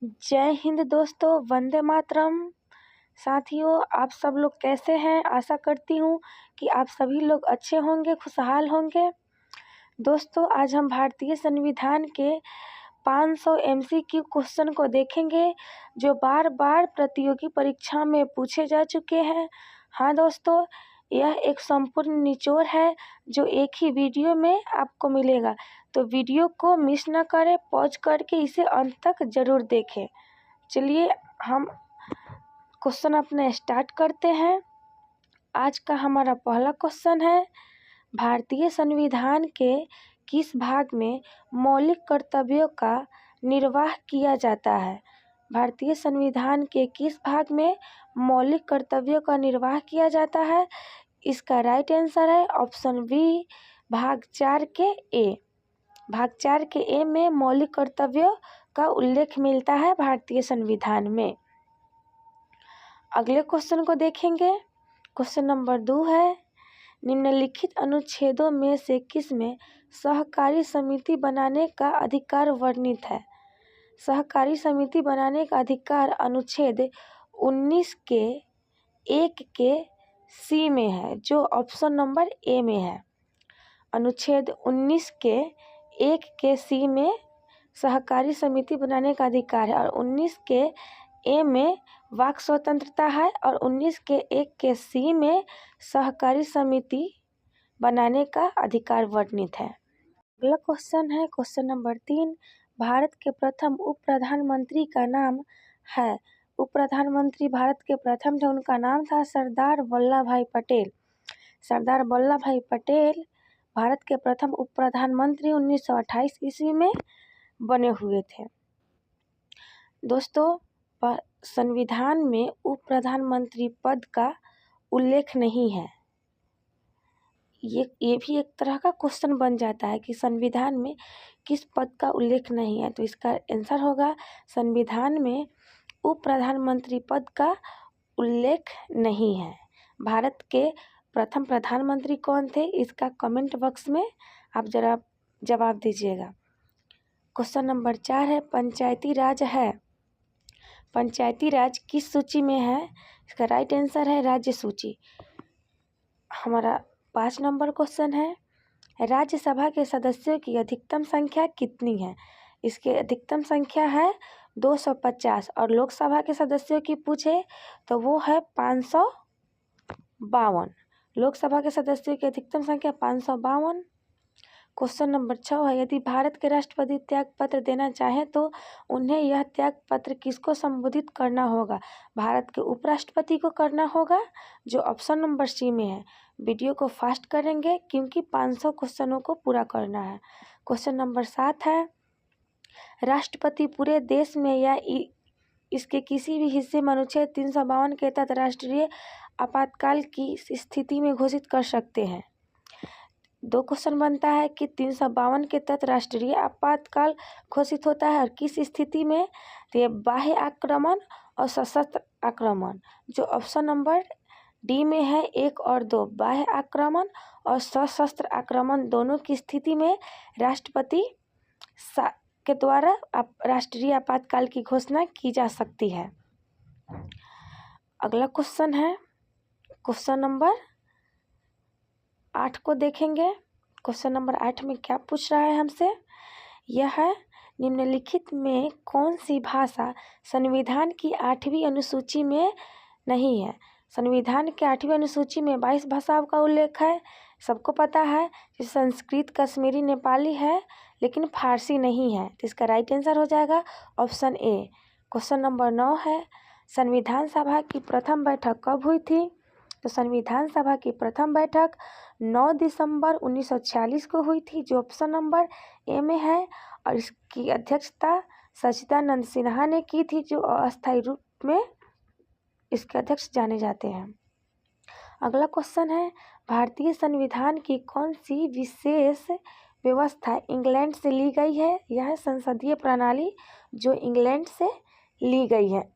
जय हिंद दोस्तों, वंदे मातरम। साथियों, आप सब लोग कैसे हैं? आशा करती हूँ कि आप सभी लोग अच्छे होंगे, खुशहाल होंगे। दोस्तों, आज हम भारतीय संविधान के 500 MCQ क्वेश्चन को देखेंगे जो बार बार प्रतियोगी परीक्षा में पूछे जा चुके हैं। हाँ दोस्तों, यह एक संपूर्ण निचोड़ है जो एक ही वीडियो में आपको मिलेगा, तो वीडियो को मिस न करें, पॉज करके इसे अंत तक जरूर देखें। चलिए हम क्वेश्चन अपने स्टार्ट करते हैं। आज का हमारा पहला क्वेश्चन है, भारतीय संविधान के किस भाग में मौलिक कर्तव्यों का निर्वाह किया जाता है? भारतीय संविधान के किस भाग में मौलिक कर्तव्यों का निर्वाह किया जाता है? इसका राइट आंसर है ऑप्शन बी, भाग 4 के ए। भाग 4 के ए में मौलिक कर्तव्यों का उल्लेख मिलता है भारतीय संविधान में। अगले क्वेश्चन को देखेंगे। क्वेश्चन नंबर 2 है, निम्नलिखित अनुच्छेदों में से किस में सहकारी समिति बनाने का अधिकार वर्णित है? सहकारी समिति बनाने का अधिकार अनुच्छेद 19 के 1 के सी में है, जो ऑप्शन नंबर ए में है। अनुच्छेद 19 के 1 के सी में सहकारी समिति बनाने का अधिकार है और 19 के ए में वाक स्वतंत्रता है और 19 के 1 के सी में सहकारी समिति बनाने का अधिकार वर्णित है। अगला क्वेश्चन है क्वेश्चन नंबर 3, भारत के प्रथम उप प्रधानमंत्री का नाम है? उप प्रधानमंत्री भारत के प्रथम थे, उनका नाम था सरदार वल्लभ भाई पटेल। सरदार वल्लभ भाई पटेल भारत के प्रथम उप प्रधानमंत्री 1928 ईस्वी में बने हुए थे। दोस्तों, संविधान में उप प्रधानमंत्री पद का उल्लेख नहीं है। ये भी एक तरह का क्वेश्चन बन जाता है कि संविधान में किस पद का उल्लेख नहीं है, तो इसका आंसर होगा संविधान में उप प्रधानमंत्री पद का उल्लेख नहीं है। भारत के प्रथम प्रधानमंत्री कौन थे, इसका कमेंट बॉक्स में आप जरा जवाब दीजिएगा। क्वेश्चन नंबर 4 है, पंचायती राज है। पंचायती राज किस सूची में है? इसका राइट आंसर है राज्य सूची। हमारा 5 नंबर क्वेश्चन है, राज्यसभा के सदस्यों की अधिकतम संख्या कितनी है? इसकी अधिकतम संख्या है 250 और लोकसभा के सदस्यों की पूछे तो वो है 552। लोकसभा के सदस्यों की अधिकतम संख्या 552। क्वेश्चन नंबर 6 है, यदि भारत के राष्ट्रपति त्याग पत्र देना चाहे तो उन्हें यह त्याग पत्र किसको संबोधित करना होगा? भारत के उपराष्ट्रपति को करना होगा, जो ऑप्शन नंबर सी में है। वीडियो को फास्ट करेंगे क्योंकि 500 क्वेश्चनों को पूरा करना है। क्वेश्चन नंबर 7 है, राष्ट्रपति पूरे देश में या इसके किसी भी हिस्से में अनुच्छेद 352 के तहत राष्ट्रीय आपातकाल की स्थिति में घोषित कर सकते हैं। 2 क्वेश्चन बनता है कि 352 के तहत राष्ट्रीय आपातकाल घोषित होता है और किस स्थिति में? तो ये बाह्य आक्रमण और सशस्त्र आक्रमण, जो ऑप्शन नंबर डी में है 1 और 2। बाह्य आक्रमण और सशस्त्र आक्रमण दोनों की स्थिति में राष्ट्रपति के द्वारा राष्ट्रीय आपातकाल की घोषणा की जा सकती है। अगला क्वेश्चन है क्वेश्चन नंबर 8 को देखेंगे। क्वेश्चन नंबर 8 में क्या पूछ रहा है हमसे? यह है, निम्नलिखित में कौन सी भाषा संविधान की 8वीं अनुसूची में नहीं है? संविधान के 8वीं अनुसूची में 22 भाषाओं का उल्लेख है, सबको पता है। संस्कृत, कश्मीरी, नेपाली है, लेकिन फारसी नहीं है, तो इसका राइट आंसर हो जाएगा ऑप्शन ए। क्वेश्चन नंबर 9 है, संविधान सभा की प्रथम बैठक कब हुई थी? तो संविधान सभा की प्रथम बैठक 9 दिसंबर 1946 को हुई थी, जो ऑप्शन नंबर ए में है, और इसकी अध्यक्षता सच्चिदानंद सिन्हा ने की थी, जो अस्थायी रूप में इसके अध्यक्ष जाने जाते हैं। अगला क्वेश्चन है, भारतीय संविधान की कौन सी विशेष व्यवस्था इंग्लैंड से ली गई है? यह संसदीय प्रणाली जो इंग्लैंड से ली गई है।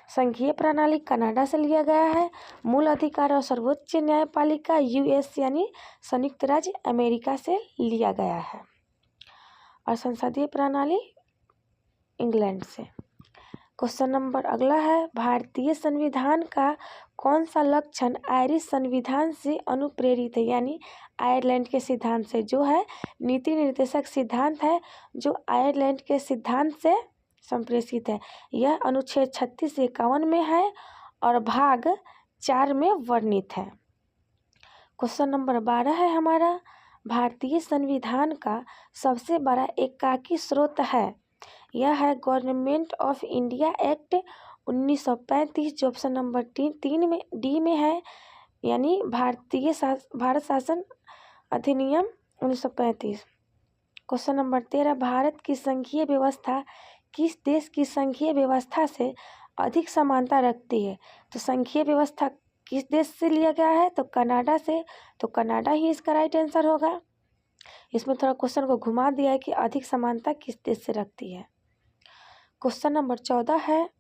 संघीय प्रणाली कनाडा से लिया गया है। मूल अधिकार और सर्वोच्च न्यायपालिका यूएस यानी संयुक्त राज्य अमेरिका से लिया गया है, और संसदीय प्रणाली इंग्लैंड से। क्वेश्चन नंबर अगला है, भारतीय संविधान का कौन सा लक्षण आयरिश संविधान से अनुप्रेरित है, यानी आयरलैंड के सिद्धांत से। जो है नीति निर्देशक सिद्धांत है जो आयरलैंड के सिद्धांत से संप्रेषित है। यह अनुच्छेद 36 से 51 में है और भाग 4 में वर्णित है। क्वेश्चन नंबर 12 है हमारा, भारतीय संविधान का सबसे बड़ा एकाकी स्रोत है। यह है गवर्नमेंट ऑफ इंडिया एक्ट 1935, जो ऑप्शन नंबर 3 में डी में है, यानी भारत शासन अधिनियम 1935। क्वेश्चन नंबर 13, भारत की संघीय व्यवस्था किस देश की संघीय व्यवस्था से अधिक समानता रखती है। तो संघीय व्यवस्था किस देश से लिया गया है, तो कनाडा से। तो कनाडा ही इसका राइट आंसर होगा। इसमें थोड़ा क्वेश्चन को घुमा दिया है कि अधिक समानता किस देश से रखती है। क्वेश्चन नंबर 14 है,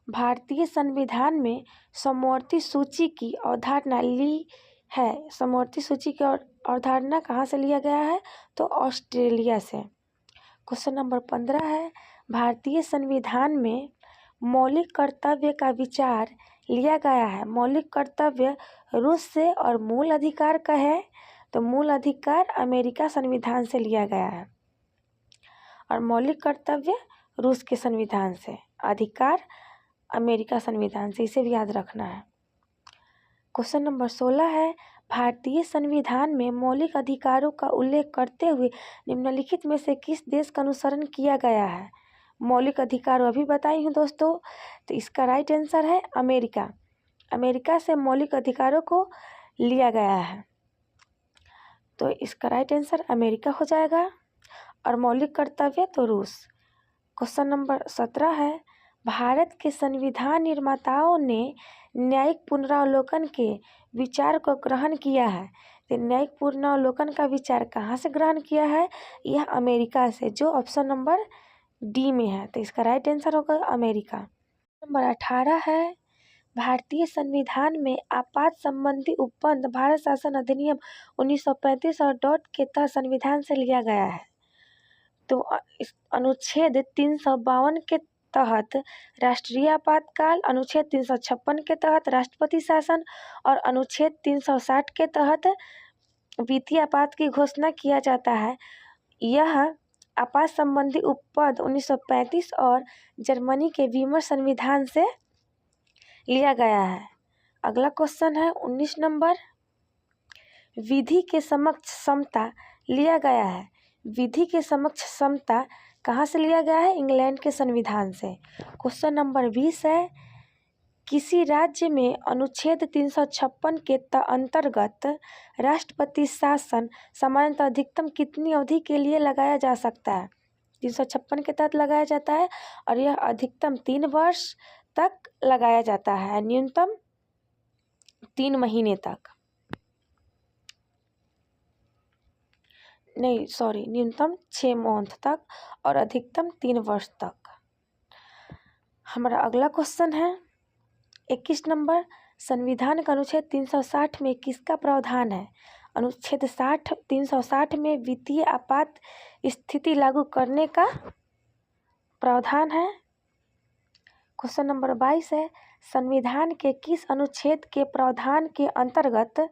भारतीय संविधान में समवर्ती सूची की अवधारणा ली है। समवर्ती सूची की अवधारणा कहाँ से लिया गया है, तो ऑस्ट्रेलिया से। क्वेश्चन नंबर 15 है, भारतीय संविधान में मौलिक कर्तव्य का विचार लिया गया है। मौलिक कर्तव्य रूस से और मूल अधिकार का है, तो मूल अधिकार अमेरिका संविधान से लिया गया है और मौलिक कर्तव्य रूस के संविधान से, अधिकार अमेरिका संविधान से। इसे भी याद रखना है। क्वेश्चन नंबर 16 है, भारतीय संविधान में मौलिक अधिकारों का उल्लेख करते हुए निम्नलिखित में से किस देश का अनुसरण किया गया है। मौलिक अधिकार अभी बताई हूँ दोस्तों, तो इसका राइट आंसर है अमेरिका। अमेरिका से मौलिक अधिकारों को लिया गया है, तो इसका राइट आंसर अमेरिका हो जाएगा। और मौलिक कर्तव्य तो रूस। क्वेश्चन नंबर 17 है, भारत के संविधान निर्माताओं ने न्यायिक पुनरावलोकन के विचार को ग्रहण किया है। तो न्यायिक पुनरावलोकन का विचार कहाँ से ग्रहण किया है, यह अमेरिका से, जो ऑप्शन नंबर डी में है। तो इसका राइट आंसर होगा अमेरिका। नंबर 18 है, भारतीय संविधान में आपात संबंधी उपबंध भारत शासन अधिनियम 1935 और डॉट के तहत संविधान से लिया गया है। तो इस अनुच्छेद 352 के तहत राष्ट्रीय आपातकाल, अनुच्छेद 356 के तहत राष्ट्रपति शासन और अनुच्छेद 360 के तहत वित्तीय आपात की घोषणा किया जाता है। यह आपात संबंधी उपबंध 1935 और जर्मनी के वीमर संविधान से लिया गया है। अगला क्वेश्चन है 19 नंबर, विधि के समक्ष समता लिया गया है। विधि के समक्ष समता कहाँ से लिया गया है, इंग्लैंड के संविधान से। क्वेश्चन नंबर 20 है, किसी राज्य में अनुच्छेद 356 के अंतर्गत राष्ट्रपति शासन सामान्यतः अधिकतम कितनी अवधि के लिए लगाया जा सकता है। 356 के तहत लगाया जाता है और यह अधिकतम 3 वर्ष तक लगाया जाता है, न्यूनतम 3 महीने तक। नहीं सॉरी, न्यूनतम 6 मंथ तक और अधिकतम 3 वर्ष तक। हमारा अगला क्वेश्चन है 21 नंबर, संविधान का अनुच्छेद 360 में किसका प्रावधान है। अनुच्छेद 360 में वित्तीय आपात स्थिति लागू करने का प्रावधान है। क्वेश्चन नंबर 22 है, संविधान के किस अनुच्छेद के प्रावधान के अंतर्गत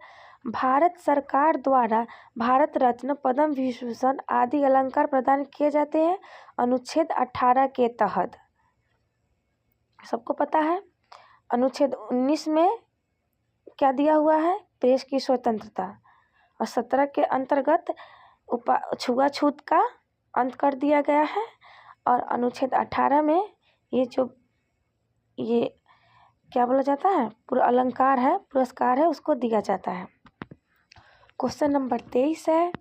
भारत सरकार द्वारा भारत रत्न, पद्म विभूषण आदि अलंकार प्रदान किए जाते हैं। अनुच्छेद 18 के तहत। सबको पता है अनुच्छेद 19 में क्या दिया हुआ है, प्रेस की स्वतंत्रता, और 17 के अंतर्गत छुआछूत का अंत कर दिया गया है, और अनुच्छेद 18 में ये क्या बोला जाता है, पूरा अलंकार है, पुरस्कार है, उसको दिया जाता है। क्वेश्चन नंबर 23 है,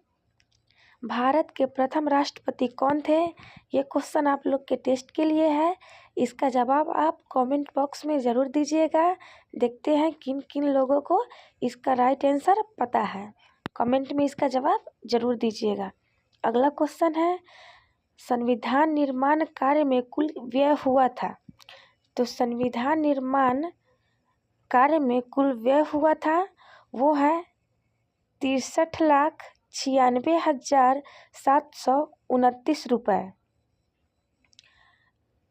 भारत के प्रथम राष्ट्रपति कौन थे। ये क्वेश्चन आप लोग के टेस्ट के लिए है। इसका जवाब आप कमेंट बॉक्स में ज़रूर दीजिएगा। देखते हैं किन किन लोगों को इसका राइट आंसर पता है, कमेंट में इसका जवाब ज़रूर दीजिएगा। अगला क्वेश्चन है, संविधान निर्माण कार्य में कुल व्यय हुआ था। तो संविधान निर्माण कार्य में कुल व्यय हुआ था वो है 63,96,729 रुपये।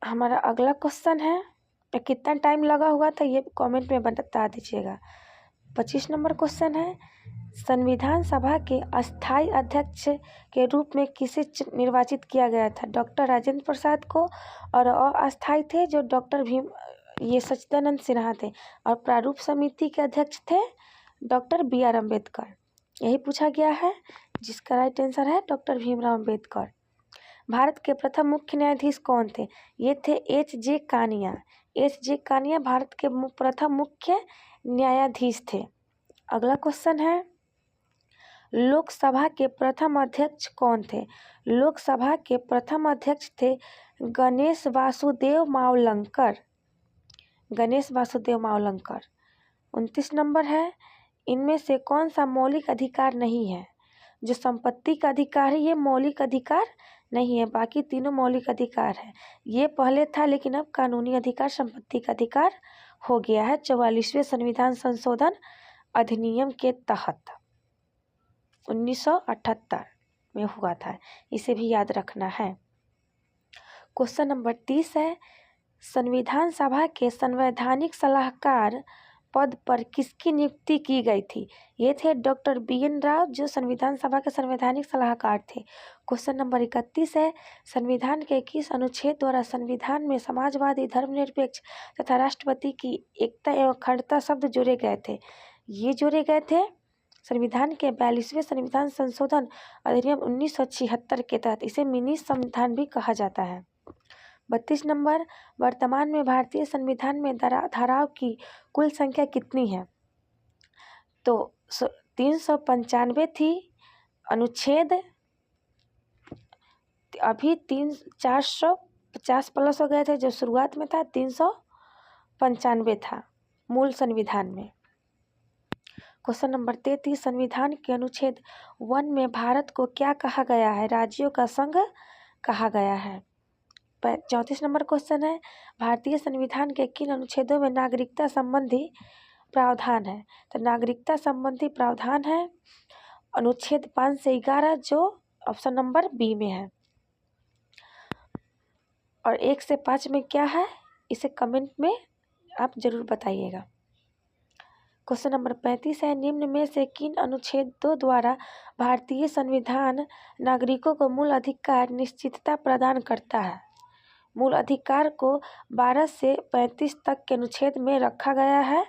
हमारा अगला क्वेश्चन है, कितना टाइम लगा हुआ था ये कमेंट में बता दीजिएगा। 25 नंबर क्वेश्चन है, संविधान सभा के अस्थायी अध्यक्ष के रूप में किसे निर्वाचित किया गया था? डॉक्टर राजेंद्र प्रसाद को, और अस्थायी थे जो डॉक्टर भीम ये सच्चिदानंद सिन्हा थे, और प्रारूप समिति के अध्यक्ष थे डॉक्टर BR अम्बेडकर। यही पूछा गया है, जिसका राइट आंसर है डॉक्टर भीमराव अम्बेडकर। भारत के प्रथम मुख्य न्यायाधीश कौन थे? ये थे HJ कानिया। HJ कानिया भारत के प्रथम मुख्य न्यायाधीश थे। अगला क्वेश्चन है, लोकसभा के प्रथम अध्यक्ष कौन थे? लोकसभा के प्रथम अध्यक्ष थे गणेश वासुदेव मावलंकर। गणेश वासुदेव मावलंकर। 29 नंबर है, इनमें से कौन सा मौलिक अधिकार नहीं है? जो संपत्ति का अधिकार है ये मौलिक अधिकार नहीं है, बाकी तीनों मौलिक अधिकार है। ये पहले था लेकिन अब कानूनी अधिकार संपत्ति का अधिकार हो गया है 44वें संविधान संशोधन अधिनियम के तहत 1978 में हुआ था। इसे भी याद रखना है। क्वेश्चन नंबर 30 है, संविधान सभा के संवैधानिक सलाहकार पद पर किसकी नियुक्ति की गई थी? ये थे डॉक्टर BN राव, जो संविधान सभा के संवैधानिक सलाहकार थे। क्वेश्चन नंबर 31 है, संविधान के किस अनुच्छेद द्वारा संविधान में समाजवादी, धर्मनिरपेक्ष तथा राष्ट्रपति की एकता एवं अखंडता शब्द जोड़े गए थे? ये जोड़े गए थे संविधान के 42वें संविधान संशोधन अधिनियम 1976 के तहत। इसे मिनी संविधान भी कहा जाता है। 32 नंबर, वर्तमान में भारतीय संविधान में धाराओं की कुल संख्या कितनी है? तो 395 थी। अनुच्छेद अभी 450 प्लस हो गए थे, जो शुरुआत में था 395 था मूल संविधान में। क्वेश्चन नंबर 33, संविधान के अनुच्छेद 1 में भारत को क्या कहा गया है? राज्यों का संघ कहा गया है। 34 नंबर क्वेश्चन है, भारतीय संविधान के किन अनुच्छेदों में नागरिकता संबंधी प्रावधान है? तो नागरिकता संबंधी प्रावधान है अनुच्छेद 5 से 11, जो ऑप्शन नंबर बी में है। और 1 से 5 में क्या है, इसे कमेंट में आप जरूर बताइएगा। क्वेश्चन नंबर 35 है, निम्न में से किन अनुच्छेदों द्वारा भारतीय संविधान नागरिकों को मूल अधिकार निश्चितता प्रदान करता है? मूल अधिकार को 12 से 35 तक के अनुच्छेद में रखा गया है,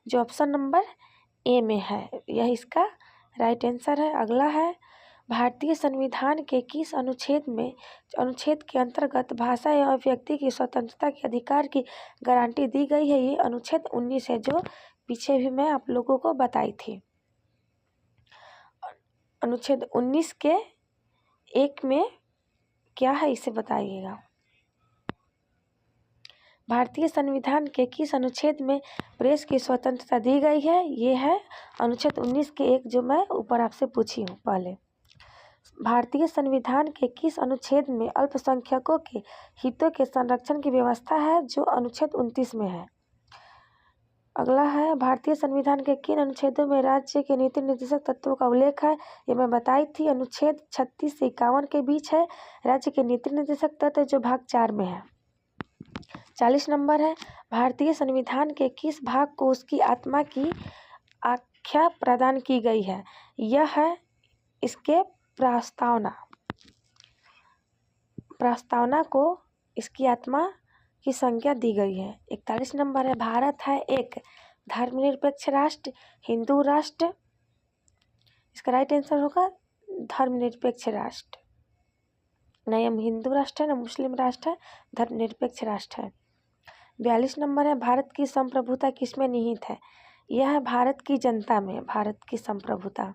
जो ऑप्शन नंबर ए में है। यह इसका राइट आंसर है। अगला है, भारतीय संविधान के किस अनुच्छेद के अंतर्गत भाषा एवं व्यक्ति की स्वतंत्रता के अधिकार की गारंटी दी गई है? ये अनुच्छेद 19 है, जो पीछे भी मैं आप लोगों को बताई थी। अनुच्छेद 19 के 1 में क्या है, इसे बताइएगा। भारतीय संविधान के किस अनुच्छेद में प्रेस की स्वतंत्रता दी गई है? ये है अनुच्छेद 19 के 1, जो मैं ऊपर आपसे पूछी हूँ पहले। भारतीय संविधान के किस अनुच्छेद में अल्पसंख्यकों के हितों के संरक्षण की व्यवस्था है? जो अनुच्छेद 29 में है। अगला है, भारतीय संविधान के किन अनुच्छेदों में राज्य के नीति निर्देशक तत्वों का उल्लेख है? ये मैं बताई थी, अनुच्छेद 36 से 51 के बीच है राज्य के नीति निर्देशक तत्व, जो भाग 4 में है। 40 नंबर है, भारतीय संविधान के किस भाग को उसकी आत्मा की आख्या प्रदान की गई है? यह है इसके प्रस्तावना को इसकी आत्मा की संज्ञा दी गई है। 41 नंबर है, भारत है एक धर्मनिरपेक्ष राष्ट्र, हिंदू राष्ट्र? इसका राइट आंसर होगा धर्मनिरपेक्ष राष्ट्र। नहीं, हम हिंदू राष्ट्र है ना मुस्लिम राष्ट्र है, धर्मनिरपेक्ष राष्ट्र है। 42 नंबर है, भारत की संप्रभुता किसमें निहित है? यह है भारत की जनता में, भारत की संप्रभुता।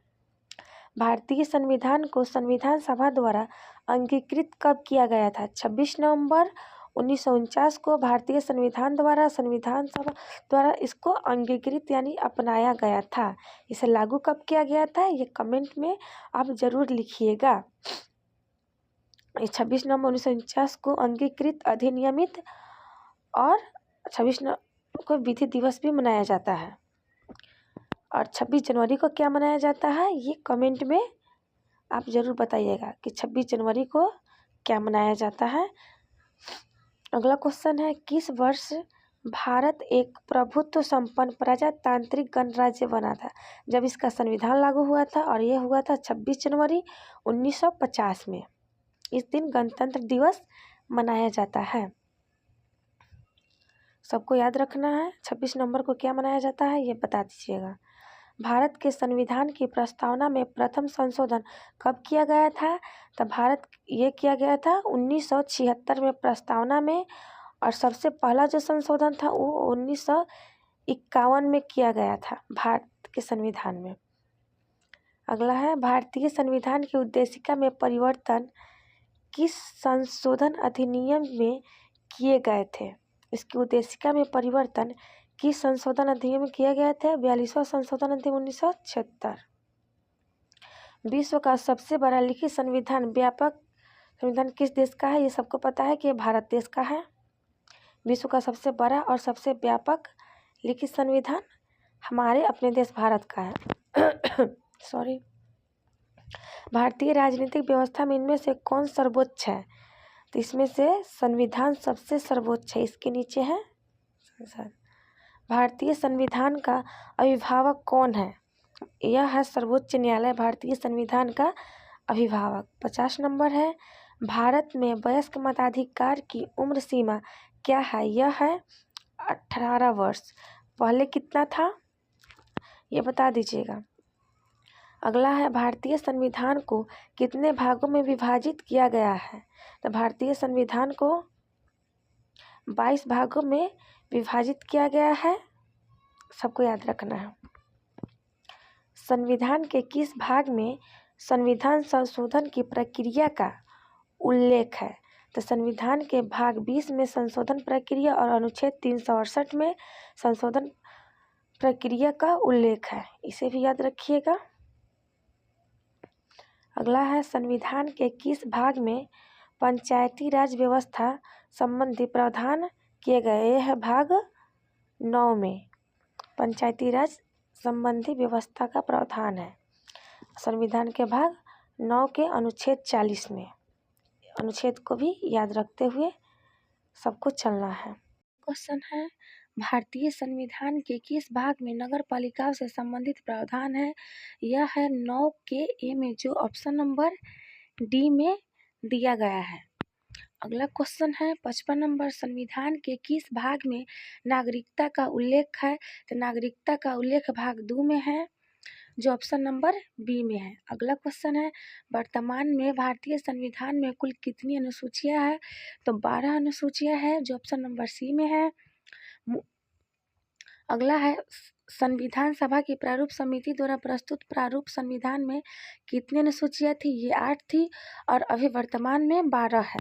भारतीय संविधान को संविधान सभा द्वारा अंगीकृत कब किया गया था? 26 नवंबर 1949 को भारतीय संविधान संविधान सभा द्वारा इसको अंगीकृत यानी अपनाया गया था। इसे लागू कब किया गया था, ये कमेंट में आप जरूर लिखिएगा। 26 नवंबर 1949 को अंगीकृत अधिनियमित, और 26 नवंबर को विधि दिवस भी मनाया जाता है। और 26 जनवरी को क्या मनाया जाता है, ये कमेंट में आप ज़रूर बताइएगा कि 26 जनवरी को क्या मनाया जाता है। अगला क्वेश्चन है, किस वर्ष भारत एक प्रभुत्व संपन्न प्रजातांत्रिक गणराज्य बना था? जब इसका संविधान लागू हुआ था, और यह हुआ था 26 जनवरी 1950 में। इस दिन गणतंत्र दिवस मनाया जाता है। सबको याद रखना है 26 नवंबर को क्या मनाया जाता है, ये बता दीजिएगा। भारत के संविधान की प्रस्तावना में प्रथम संशोधन कब किया गया था? तो भारत ये किया गया था 1976 में प्रस्तावना में, और सबसे पहला जो संशोधन था वो 1951 में किया गया था भारत के संविधान में। अगला है, भारतीय संविधान की उद्देशिका में परिवर्तन किस संशोधन अधिनियम में किए गए थे? इसकी उद्देशिका में परिवर्तन किस संशोधन अधिनियम में किया गया था? 42वां संशोधन अधिनियम 1976। विश्व का सबसे बड़ा लिखित संविधान व्यापक संविधान किस देश का है? ये सबको पता है कि भारत देश का है। विश्व का सबसे बड़ा और सबसे व्यापक लिखित संविधान हमारे अपने देश भारत का है। सॉरी। भारतीय राजनीतिक व्यवस्था में इनमें से कौन सर्वोच्च है? तो इसमें से संविधान सबसे सर्वोच्च है। इसके नीचे है संसद। भारतीय संविधान का अभिभावक कौन है? यह है सर्वोच्च न्यायालय भारतीय संविधान का अभिभावक। 50 नंबर है, भारत में वयस्क मताधिकार की उम्र सीमा क्या है? यह है 18 वर्ष। पहले कितना था ये बता दीजिएगा। अगला है, भारतीय संविधान को कितने भागों में विभाजित किया गया है? तो भारतीय संविधान को 22 भागों में विभाजित किया गया है। सबको याद रखना है। संविधान के किस भाग में संविधान संशोधन की प्रक्रिया का उल्लेख है? तो संविधान के भाग 20 में संशोधन प्रक्रिया और अनुच्छेद 368 में संशोधन प्रक्रिया का उल्लेख है। इसे भी याद रखिएगा। अगला है, संविधान के किस भाग में पंचायती राज व्यवस्था संबंधी प्रावधान किए गए? यह है भाग 9 में पंचायती राज संबंधी व्यवस्था का प्रावधान है। संविधान के भाग 9 के अनुच्छेद 40 में। अनुच्छेद को भी याद रखते हुए सबको चलना है। क्वेश्चन है, भारतीय संविधान के किस भाग में नगर पालिकाओं से संबंधित प्रावधान है? यह है 9 के ए में, जो ऑप्शन नंबर डी में दिया गया है। अगला क्वेश्चन है 55 नंबर, संविधान के किस भाग में नागरिकता का उल्लेख है? तो नागरिकता का उल्लेख भाग 2 में है, जो ऑप्शन नंबर बी में है। अगला क्वेश्चन है, वर्तमान में भारतीय संविधान में कुल कितनी अनुसूचियां हैं? तो 12 अनुसूचियां हैं, जो ऑप्शन नंबर सी में है। अगला है, संविधान सभा की प्रारूप समिति द्वारा प्रस्तुत प्रारूप संविधान में कितनी अनुसूचियां थी? ये 8 थी, और अभी वर्तमान में 12 है।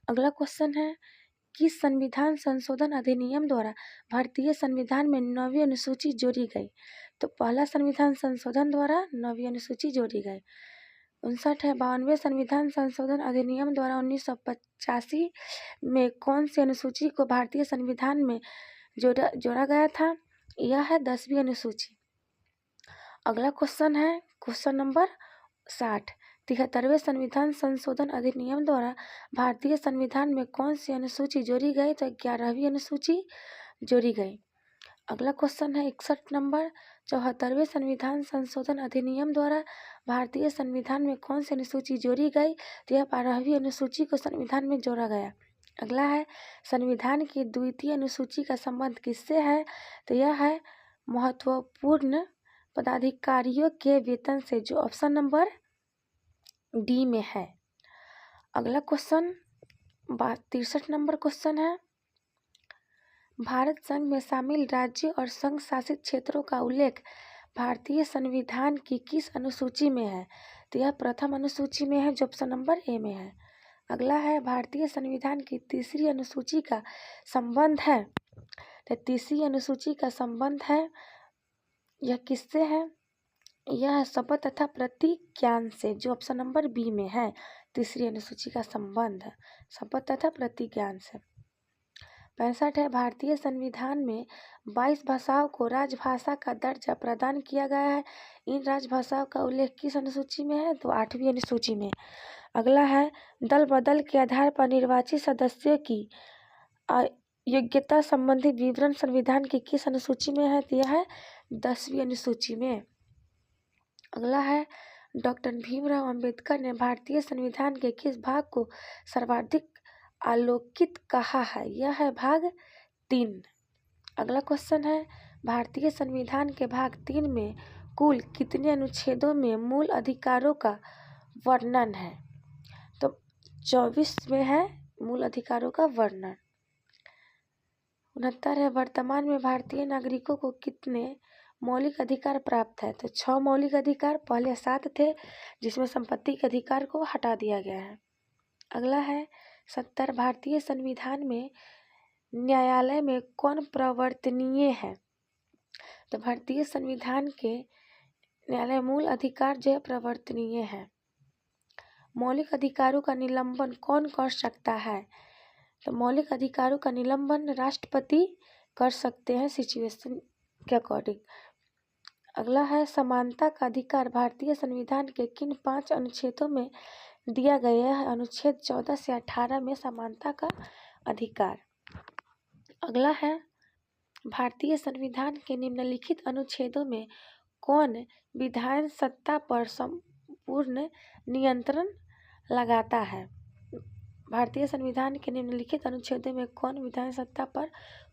अगला क्वेश्चन है, किस संविधान संशोधन अधिनियम द्वारा भारतीय संविधान में 9वीं अनुसूची जोड़ी गई? तो पहला संविधान संशोधन द्वारा 9वीं अनुसूची जोड़ी गई। 59 है, 92वें संविधान संशोधन अधिनियम द्वारा 1985 में कौन सी अनुसूची को भारतीय संविधान में जोड़ा गया था? यह है 10वीं अनुसूची। अगला क्वेश्चन है क्वेश्चन नंबर 60, 73वें संविधान संशोधन अधिनियम द्वारा भारतीय संविधान में कौन सी अनुसूची जोड़ी गई? तो 11वीं अनुसूची जोड़ी गई। अगला क्वेश्चन है 61 नंबर, 74वें संविधान संशोधन अधिनियम द्वारा भारतीय संविधान में कौन सी अनुसूची जोड़ी गई? तो यह 12वीं अनुसूची को संविधान में जोड़ा गया। अगला है, संविधान की द्वितीय अनुसूची का संबंध किससे है? तो यह है महत्वपूर्ण पदाधिकारियों के वेतन से, जो ऑप्शन नंबर डी में है। अगला क्वेश्चन 63 नंबर क्वेश्चन है, भारत संघ में शामिल राज्य और संघ शासित क्षेत्रों का उल्लेख भारतीय संविधान की किस अनुसूची में है? तो यह प्रथम अनुसूची में है, जो ऑप्शन नंबर ए में है। अगला है, भारतीय संविधान की तीसरी अनुसूची का संबंध है। तो तीसरी अनुसूची का संबंध है, यह किससे है? यह शपथ तथा प्रतिज्ञान से, जो ऑप्शन नंबर बी में है। तीसरी अनुसूची का संबंध शपथ तथा प्रतिज्ञान से। 65 है, भारतीय संविधान में 22 भाषाओं को राजभाषा का दर्जा प्रदान किया गया है। इन राजभाषाओं का उल्लेख किस अनुसूची में है? तो 8वीं अनुसूची में। अगला है दल बदल के आधार पर निर्वाचित सदस्यों की योग्यता संबंधी विवरण संविधान की किस अनुसूची में है? तो यह है 10वीं अनुसूची में। अगला है डॉक्टर भीमराव अंबेडकर ने भारतीय संविधान के किस भाग को सर्वाधिक आलोकित कहा है? यह है भाग 3। अगला क्वेश्चन है भारतीय संविधान के भाग 3 में कुल कितने अनुच्छेदों में मूल अधिकारों का वर्णन है? तो 24 में है मूल अधिकारों का वर्णन। 69 है वर्तमान में भारतीय नागरिकों को कितने मौलिक अधिकार प्राप्त है? तो 6 मौलिक अधिकार, पहले 7 थे जिसमें संपत्ति के अधिकार को हटा दिया गया है। अगला है 70 भारतीय संविधान में न्यायालय में कौन प्रवर्तनीय है? तो भारतीय संविधान के न्यायालय मूल अधिकार जो है प्रवर्तनीय है। मौलिक अधिकारों का निलंबन कौन कर सकता है? तो मौलिक अधिकारों का निलंबन राष्ट्रपति कर सकते हैं सिचुएशन के अकॉर्डिंग। अगला है समानता का अधिकार भारतीय संविधान के किन 5 अनुच्छेदों में दिया गया है? अनुच्छेद 14 से 18 में समानता का अधिकार। अगला है भारतीय संविधान के निम्नलिखित अनुच्छेदों में कौन विधान सत्ता पर संपूर्ण नियंत्रण लगाता है? भारतीय संविधान के निम्नलिखित अनुच्छेदों में कौन विधान सत्ता पर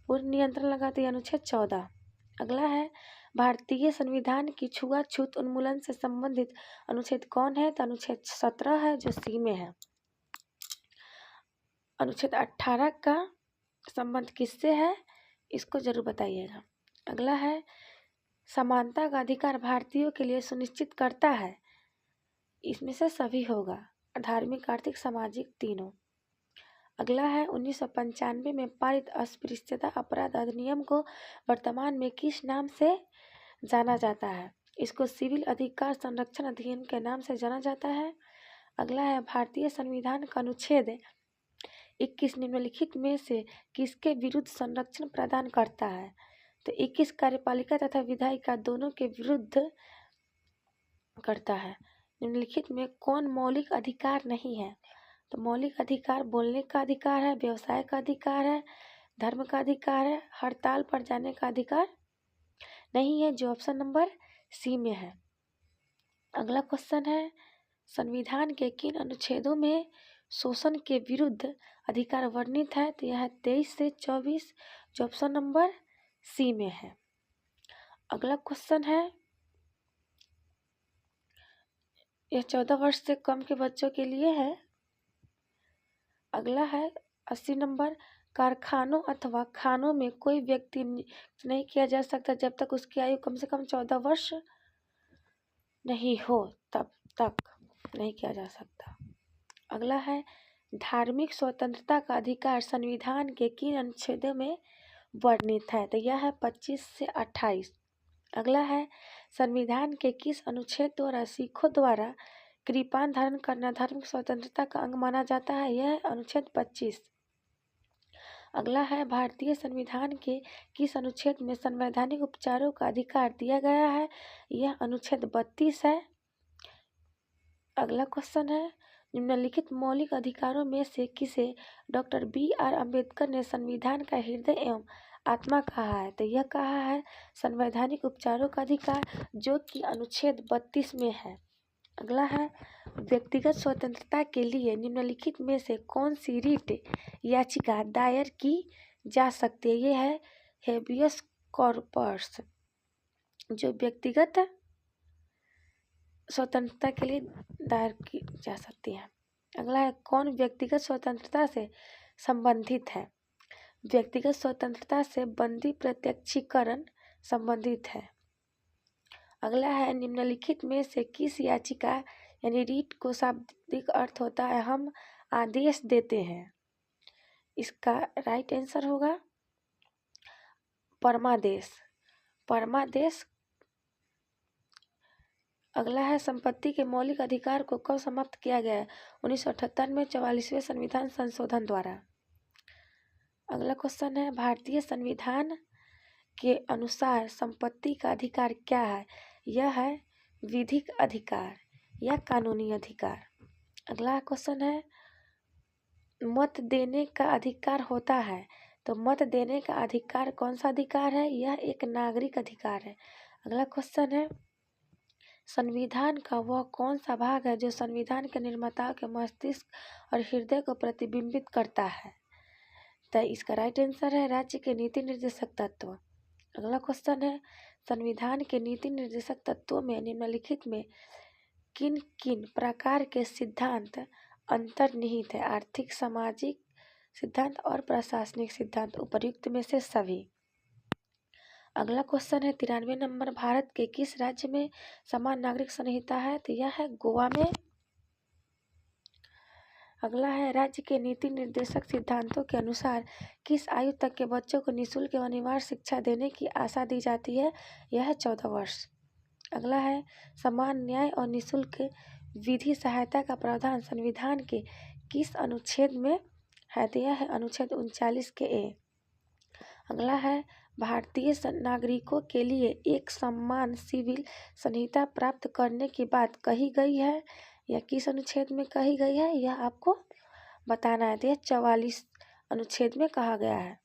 पूर्ण नियंत्रण लगाता है? अनुच्छेद 14। अगला है भारतीय संविधान की छुआछूत उन्मूलन से संबंधित अनुच्छेद कौन है? तो अनुच्छेद 17 है जो सी में है। अनुच्छेद 18 का संबंध किससे है? इसको जरूर बताइएगा। अगला है समानता का अधिकार भारतीयों के लिए सुनिश्चित करता है। इसमें से सभी होगा, धार्मिक, आर्थिक, सामाजिक तीनों। अगला है 1995 में पारित अस्पृश्यता अपराध अधिनियम को वर्तमान में किस नाम से जाना जाता है? इसको सिविल अधिकार संरक्षण अधिनियम के नाम से जाना जाता है। अगला है भारतीय संविधान का अनुच्छेद 21 निम्नलिखित में से किसके विरुद्ध संरक्षण प्रदान करता है? तो 21 कार्यपालिका तथा विधायिका दोनों के विरुद्ध करता है। निम्नलिखित में कौन मौलिक अधिकार नहीं है? तो मौलिक अधिकार बोलने का अधिकार है, व्यवसाय का अधिकार है, धर्म का अधिकार है, हड़ताल पर जाने का अधिकार नहीं है, जो ऑप्शन नंबर सी में है। अगला क्वेश्चन है संविधान के किन अनुच्छेदों में शोषण के विरुद्ध अधिकार वर्णित है? तो यह है 23 से 24 जो ऑप्शन नंबर सी में है। अगला क्वेश्चन है यह 14 वर्ष से कम के बच्चों के लिए है। अगला है 80 नंबर कारखानों अथवा खानों में कोई व्यक्ति नहीं किया जा सकता जब तक उसकी आयु कम से कम 14 वर्ष नहीं हो, तब तक नहीं किया जा सकता। अगला है धार्मिक स्वतंत्रता का अधिकार संविधान के किन अनुच्छेदों में वर्णित है? तो यह है 25 से 28। अगला है संविधान के किस अनुच्छेद द्वारा सिखों द्वारा कृपान धारण करना धार्मिक स्वतंत्रता का अंग माना जाता है? यह है अनुच्छेद 25। अगला है भारतीय संविधान के किस अनुच्छेद में संवैधानिक उपचारों का अधिकार दिया गया है? यह अनुच्छेद 32 है। अगला क्वेश्चन है निम्नलिखित मौलिक अधिकारों में से किसे डॉक्टर BR अम्बेडकर ने संविधान का हृदय एवं आत्मा कहा है? तो यह कहा है संवैधानिक उपचारों का अधिकार, जो कि अनुच्छेद 32 में है। अगला है व्यक्तिगत स्वतंत्रता के लिए निम्नलिखित में से कौन सी रिट याचिका दायर की जा सकती है? यह है हेबियस कॉर्पस, जो व्यक्तिगत स्वतंत्रता के लिए दायर की जा सकती है। अगला है कौन व्यक्तिगत स्वतंत्रता से संबंधित है? व्यक्तिगत स्वतंत्रता से बंदी प्रत्यक्षीकरण संबंधित है। अगला है निम्नलिखित में से किस याचिका यानी रीट को शाब्दिक अर्थ होता है हम आदेश देते हैं? इसका राइट आंसर होगा परमादेश। परमादेश। अगला है संपत्ति के मौलिक अधिकार को कब समाप्त किया गया है? 1978 में 44वें संविधान संशोधन द्वारा। अगला क्वेश्चन है भारतीय संविधान के अनुसार संपत्ति का अधिकार क्या है? यह है विधिक अधिकार या कानूनी अधिकार। अगला क्वेश्चन है, मत देने का अधिकार होता है। तो मत देने का अधिकार कौन सा अधिकार है? यह एक नागरिक अधिकार है। अगला क्वेश्चन है, संविधान का वह कौन सा भाग है जो संविधान के निर्माताओं के मस्तिष्क और हृदय को प्रतिबिंबित करता है? तो इसका राइट आंसर है राज्य के नीति निर्देशक तत्व। अगला क्वेश्चन है, संविधान के नीति निर्देशक तत्वों में निम्नलिखित में किन किन प्रकार के सिद्धांत अंतर्निहित है? आर्थिक, सामाजिक सिद्धांत और प्रशासनिक सिद्धांत, उपर्युक्त में से सभी। अगला क्वेश्चन है 93 नंबर, भारत के किस राज्य में समान नागरिक संहिता है? तो यह है गोवा में। अगला है, राज्य के नीति निर्देशक सिद्धांतों के अनुसार किस आयु तक के बच्चों को निःशुल्क एवं अनिवार्य शिक्षा देने की आशा दी जाती है? यह है 14 वर्ष। अगला है, समान न्याय और निःशुल्क विधि सहायता का प्रावधान संविधान के किस अनुच्छेद में है? तो यह है अनुच्छेद 39 के ए। अगला है, भारतीय नागरिकों के लिए एक समान सिविल संहिता प्राप्त करने की बात कही गई है। यह किस अनुच्छेद में कही गई है? यह आपको बताना है। तो यह 44 अनुच्छेद में कहा गया है।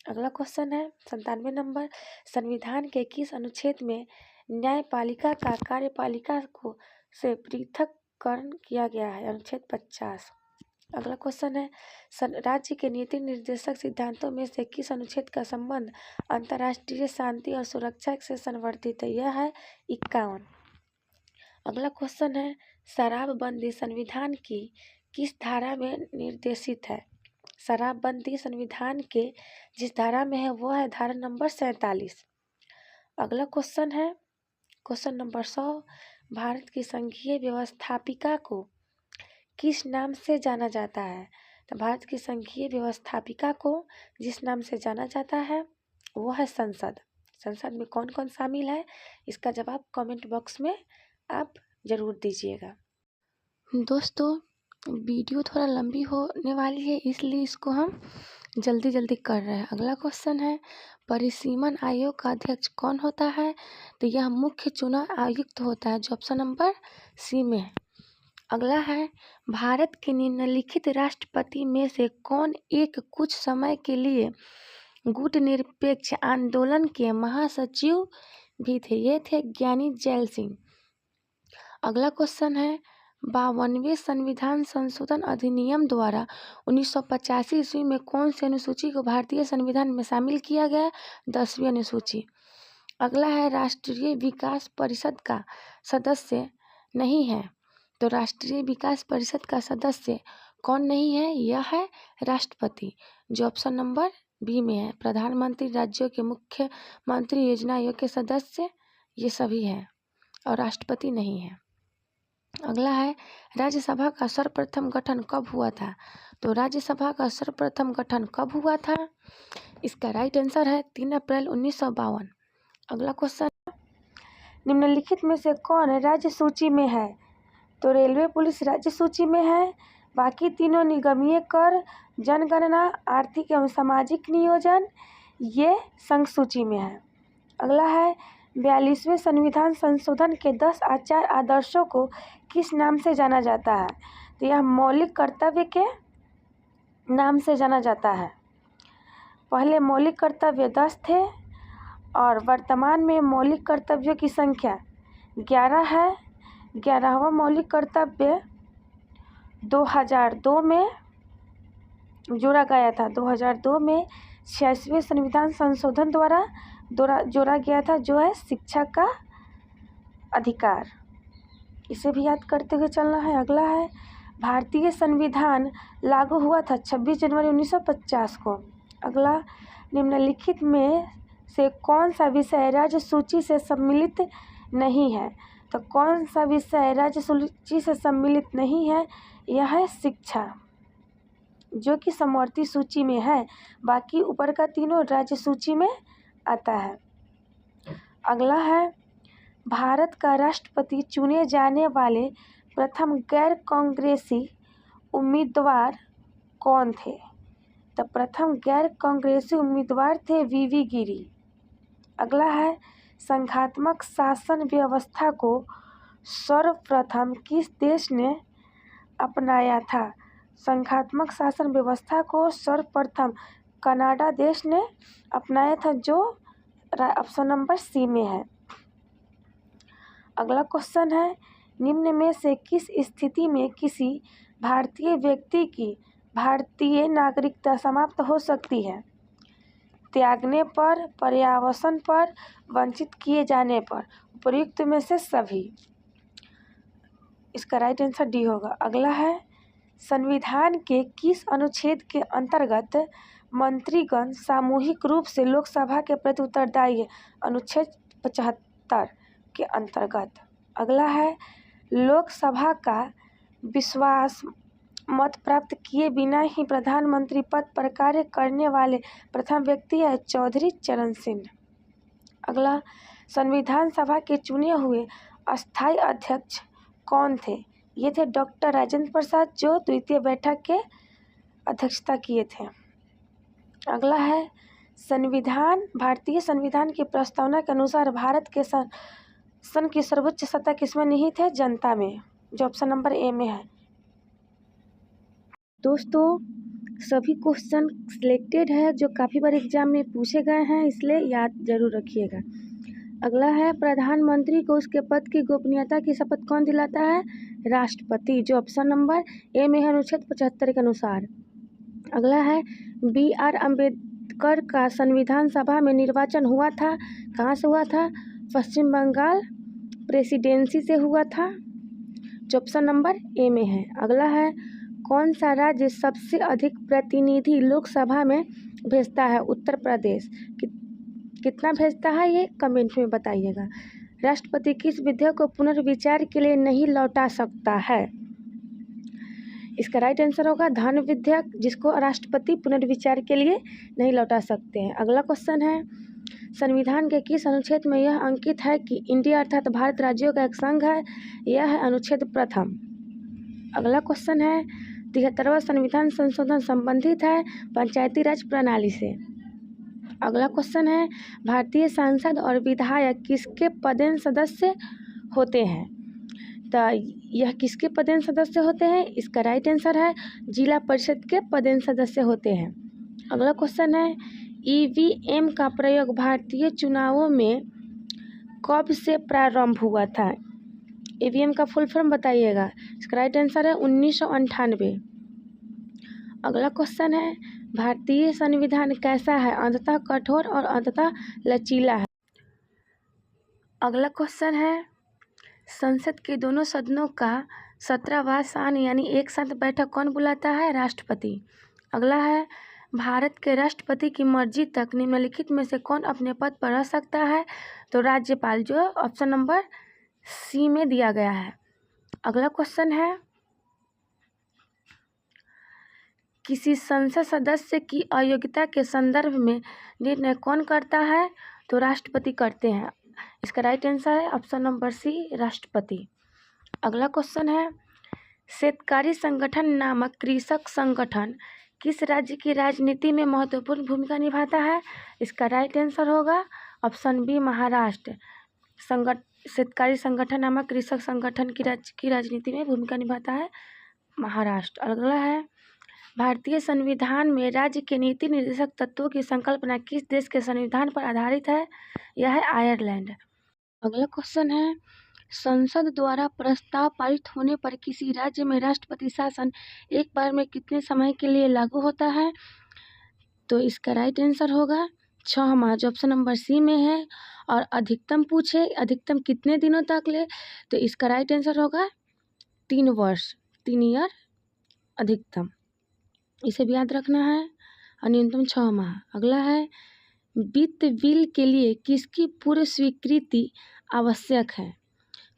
अगला क्वेश्चन है 97 नंबर, संविधान के किस अनुच्छेद में न्यायपालिका का कार्यपालिका को से पृथक्करण किया गया है? अनुच्छेद 50। अगला क्वेश्चन है, राज्य के नीति निर्देशक सिद्धांतों में से किस अनुच्छेद का संबंध अंतर्राष्ट्रीय शांति और सुरक्षा से संवर्धित है? यह है 51। अगला क्वेश्चन है, शराबबंदी संविधान की किस धारा में निर्देशित है? शराबबंदी संविधान के जिस धारा में है वह है धारा नंबर 47। अगला क्वेश्चन है क्वेश्चन नंबर 100, भारत की संघीय व्यवस्थापिका को किस नाम से जाना जाता है? तो भारत की संघीय व्यवस्थापिका को जिस नाम से जाना जाता है वो है संसद। संसद में कौन कौन शामिल है? इसका जवाब कमेंट बॉक्स में आप ज़रूर दीजिएगा। दोस्तों, वीडियो थोड़ा लंबी होने वाली है इसलिए इसको हम जल्दी कर रहे हैं। अगला क्वेश्चन है, परिसीमन आयोग का अध्यक्ष कौन होता है? तो यह मुख्य चुनाव आयुक्त होता है, जो ऑप्शन नंबर सी में है। अगला है, भारत के निम्नलिखित राष्ट्रपति में से कौन एक कुछ समय के लिए गुटनिरपेक्ष आंदोलन के महासचिव भी थे? ये थे ज्ञानी जैल सिंह। अगला क्वेश्चन है, 52वें संविधान संशोधन अधिनियम द्वारा 1985 ईस्वी में कौन सी अनुसूची को भारतीय संविधान में शामिल किया गया? 10वीं अनुसूची। अगला है, राष्ट्रीय विकास परिषद का सदस्य नहीं है। तो राष्ट्रीय विकास परिषद का सदस्य कौन नहीं है? यह है राष्ट्रपति, जो ऑप्शन नंबर बी में है। प्रधानमंत्री, राज्यों के मुख्यमंत्री, योजना आयोग के सदस्य ये सभी हैं और राष्ट्रपति नहीं है। अगला है, राज्यसभा का सर्वप्रथम गठन कब हुआ था? तो राज्यसभा का सर्वप्रथम गठन कब हुआ था? इसका राइट आंसर है 3 अप्रैल 1952। अगला क्वेश्चन, निम्नलिखित में से कौन राज्य सूची में है? तो रेलवे पुलिस राज्य सूची में है, बाकी तीनों निगमीय कर, जनगणना, आर्थिक एवं सामाजिक नियोजन ये संघ सूची में है। अगला है, 42वें संविधान संशोधन के 10 आचार आदर्शों को किस नाम से जाना जाता है? तो यह मौलिक कर्तव्य के नाम से जाना जाता है। पहले मौलिक कर्तव्य 10 थे और वर्तमान में मौलिक कर्तव्यों की संख्या 11 है। 11वां मौलिक कर्तव्य 2002 में जोड़ा गया था। 2002 में 86वें संविधान संशोधन द्वारा जोड़ा गया था, जो है शिक्षा का अधिकार। इसे भी याद करते हुए चलना है। अगला है, भारतीय संविधान लागू हुआ था 26 जनवरी 1950 को। अगला, निम्नलिखित में से कौन सा विषय राज्य सूची से सम्मिलित नहीं है? तो कौन सा विषय राज्य सूची से सम्मिलित नहीं है? यह है शिक्षा, जो कि समवर्ती सूची में है। बाकी ऊपर का तीनों राज्य सूची में आता है। अगला है, भारत का राष्ट्रपति चुने जाने वाले प्रथम गैर कांग्रेसी उम्मीदवार कौन थे? तो प्रथम गैर कांग्रेसी उम्मीदवार थे वीवी गिरी। अगला है, संघात्मक शासन व्यवस्था को सर्वप्रथम किस देश ने अपनाया था? संघात्मक शासन व्यवस्था को सर्वप्रथम कनाडा देश ने अपनाया था, जो ऑप्शन नंबर सी में है। अगला क्वेश्चन है, निम्न में से किस स्थिति में किसी भारतीय व्यक्ति की भारतीय नागरिकता समाप्त हो सकती है? त्यागने पर, पर्यावसन पर, वंचित किए जाने पर, उपयुक्त में से सभी। इसका राइट आंसर डी होगा। अगला है, संविधान के किस अनुच्छेद के अंतर्गत मंत्रीगण सामूहिक रूप से लोकसभा के प्रति उत्तरदायी है? अनुच्छेद 75 के अंतर्गत। अगला है, लोकसभा का विश्वास मत प्राप्त किए बिना ही प्रधानमंत्री पद पर कार्य करने वाले प्रथम व्यक्ति है चौधरी चरण सिंह। अगला, संविधान सभा के चुने हुए अस्थायी अध्यक्ष कौन थे? ये थे डॉक्टर राजेंद्र प्रसाद, जो द्वितीय बैठक के अध्यक्षता किए थे। अगला है, भारतीय संविधान की प्रस्तावना के अनुसार भारत के शासन की सर्वोच्च सत्ता किसमें निहित है? जनता में, जो ऑप्शन नंबर ए में है। दोस्तों, सभी क्वेश्चन सिलेक्टेड है जो काफ़ी बार एग्जाम में पूछे गए हैं, इसलिए याद जरूर रखिएगा। अगला है, प्रधानमंत्री को उसके पद की गोपनीयता की शपथ कौन दिलाता है? राष्ट्रपति, जो ऑप्शन नंबर ए में है अनुच्छेद 75 के अनुसार। अगला है, BR अम्बेडकर का संविधान सभा में निर्वाचन हुआ था, कहाँ से हुआ था? पश्चिम बंगाल प्रेसिडेंसी से हुआ था, जो ऑप्शन नंबर ए में है। अगला है, कौन सा राज्य सबसे अधिक प्रतिनिधि लोकसभा में भेजता है? उत्तर प्रदेश। कितना भेजता है ये कमेंट में बताइएगा। राष्ट्रपति किस विधेयक को पुनर्विचार के लिए नहीं लौटा सकता है? इसका राइट आंसर होगा धन विधेयक, जिसको राष्ट्रपति पुनर्विचार के लिए नहीं लौटा सकते हैं। अगला क्वेश्चन है, संविधान के किस अनुच्छेद में यह अंकित है कि इंडिया अर्थात भारत राज्यों का एक संघ है? यह है अनुच्छेद प्रथम। अगला क्वेश्चन है, 73वां संविधान संशोधन संबंधित है पंचायती राज प्रणाली से। अगला क्वेश्चन है, भारतीय सांसद और विधायक किसके पदेन सदस्य होते हैं? तो यह किसके पदेन सदस्य होते हैं? इसका राइट आंसर है जिला परिषद के पदेन सदस्य होते हैं। अगला क्वेश्चन है, EVM का प्रयोग भारतीय चुनावों में कब से प्रारंभ हुआ था? EVM का फुल फॉर्म बताइएगा। इसका राइट आंसर है 1998। अगला क्वेश्चन है, भारतीय संविधान कैसा है? अंततः कठोर और अंततः लचीला है। अगला क्वेश्चन है, संसद के दोनों सदनों का 17वां सान यानी एक साथ बैठक कौन बुलाता है? राष्ट्रपति। अगला है, भारत के राष्ट्रपति की मर्जी तक निम्नलिखित में से कौन अपने पद पर रह सकता है? तो राज्यपाल, जो ऑप्शन नंबर सी में दिया गया है। अगला क्वेश्चन है, किसी संसद सदस्य की अयोग्यता के संदर्भ में निर्णय कौन करता है? तो राष्ट्रपति करते हैं। इसका राइट आंसर है ऑप्शन नंबर सी, राष्ट्रपति। अगला क्वेश्चन है, शेतकारी संगठन नामक कृषक संगठन किस राज्य की राजनीति में महत्वपूर्ण भूमिका निभाता है? इसका राइट आंसर होगा ऑप्शन बी, महाराष्ट्र। शेतकारी संगठन नामक कृषक संगठन की राजनीति में भूमिका निभाता है महाराष्ट्र। अगला है, भारतीय संविधान में राज्य के नीति निर्देशक तत्वों की संकल्पना किस देश के संविधान पर आधारित है? यह है आयरलैंड। अगला क्वेश्चन है, संसद द्वारा प्रस्ताव पारित होने पर किसी राज्य में राष्ट्रपति शासन एक बार में कितने समय के लिए लागू होता है? तो इसका राइट आंसर होगा 6 माह, जो ऑप्शन नंबर सी में है। और अधिकतम पूछे, अधिकतम कितने दिनों तक ले? तो इसका राइट आंसर होगा 3 वर्ष, 3 ईयर अधिकतम, इसे भी याद रखना है। और न्यूनतम 6 माह। अगला है, वित्त बिल के लिए किसकी पूर्व स्वीकृति आवश्यक है?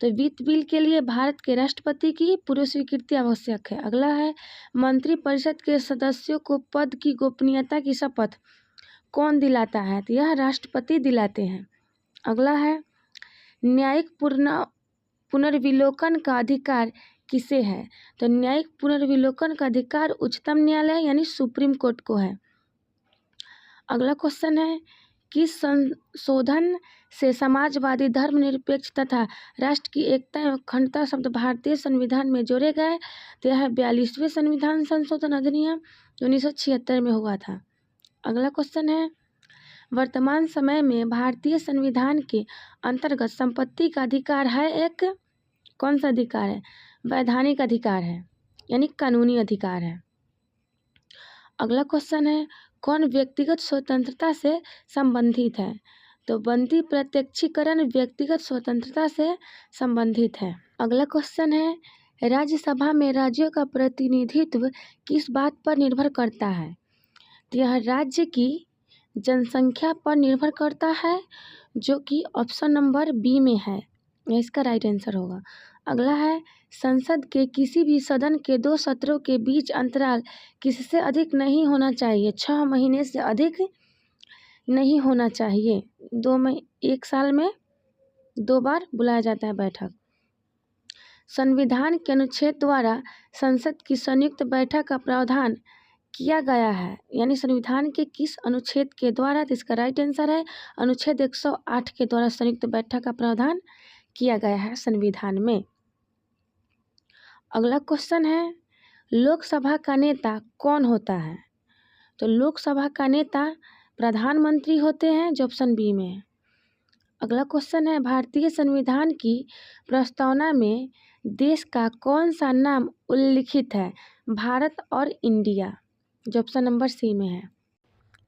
तो वित्त बिल के लिए भारत के राष्ट्रपति की पूर्व स्वीकृति आवश्यक है। अगला है, मंत्रिपरिषद के सदस्यों को पद की गोपनीयता की शपथ कौन दिलाता है? तो यह राष्ट्रपति दिलाते हैं। अगला है, न्यायिक पुनर्विलोकन का अधिकार किसे है? तो न्यायिक पुनर्विलोकन का अधिकार उच्चतम न्यायालय यानी सुप्रीम कोर्ट को है। अगला क्वेश्चन है, किस संशोधन से समाजवादी, धर्मनिरपेक्ष तथा राष्ट्र की एकता एवं अखंडता शब्द भारतीय संविधान में जोड़े गए? तो यह 42वें संविधान संशोधन अधिनियम 1976 में हुआ था। अगला क्वेश्चन है, वर्तमान समय में भारतीय संविधान के अंतर्गत संपत्ति का अधिकार है एक कौन सा अधिकार है? वैधानिक अधिकार है, यानी कानूनी अधिकार है। अगला क्वेश्चन है, कौन व्यक्तिगत स्वतंत्रता से संबंधित है? तो बंदी प्रत्यक्षीकरण व्यक्तिगत स्वतंत्रता से संबंधित है। अगला क्वेश्चन है, राज्यसभा में राज्यों का प्रतिनिधित्व किस बात पर निर्भर करता है? तो यह राज्य की जनसंख्या पर निर्भर करता है, जो कि ऑप्शन नंबर बी में है, यह इसका राइट आंसर होगा। अगला है, संसद के किसी भी सदन के 2 सत्रों के बीच अंतराल किससे अधिक नहीं होना चाहिए? 6 महीने से अधिक नहीं होना चाहिए। 1 साल में 2 बार बुलाया जाता है बैठक। संविधान के अनुच्छेद द्वारा संसद की संयुक्त बैठक का प्रावधान किया गया है, यानी संविधान के किस अनुच्छेद के द्वारा? तो इसका राइट आंसर है अनुच्छेद 108 के द्वारा संयुक्त बैठक का प्रावधान किया गया है संविधान में। अगला क्वेश्चन है, लोकसभा का नेता कौन होता है? तो लोकसभा का नेता प्रधानमंत्री होते हैं, जो ऑप्शन बी में है। अगला क्वेश्चन है, भारतीय संविधान की प्रस्तावना में देश का कौन सा नाम उल्लिखित है? भारत और इंडिया, जो ऑप्शन नंबर सी में है।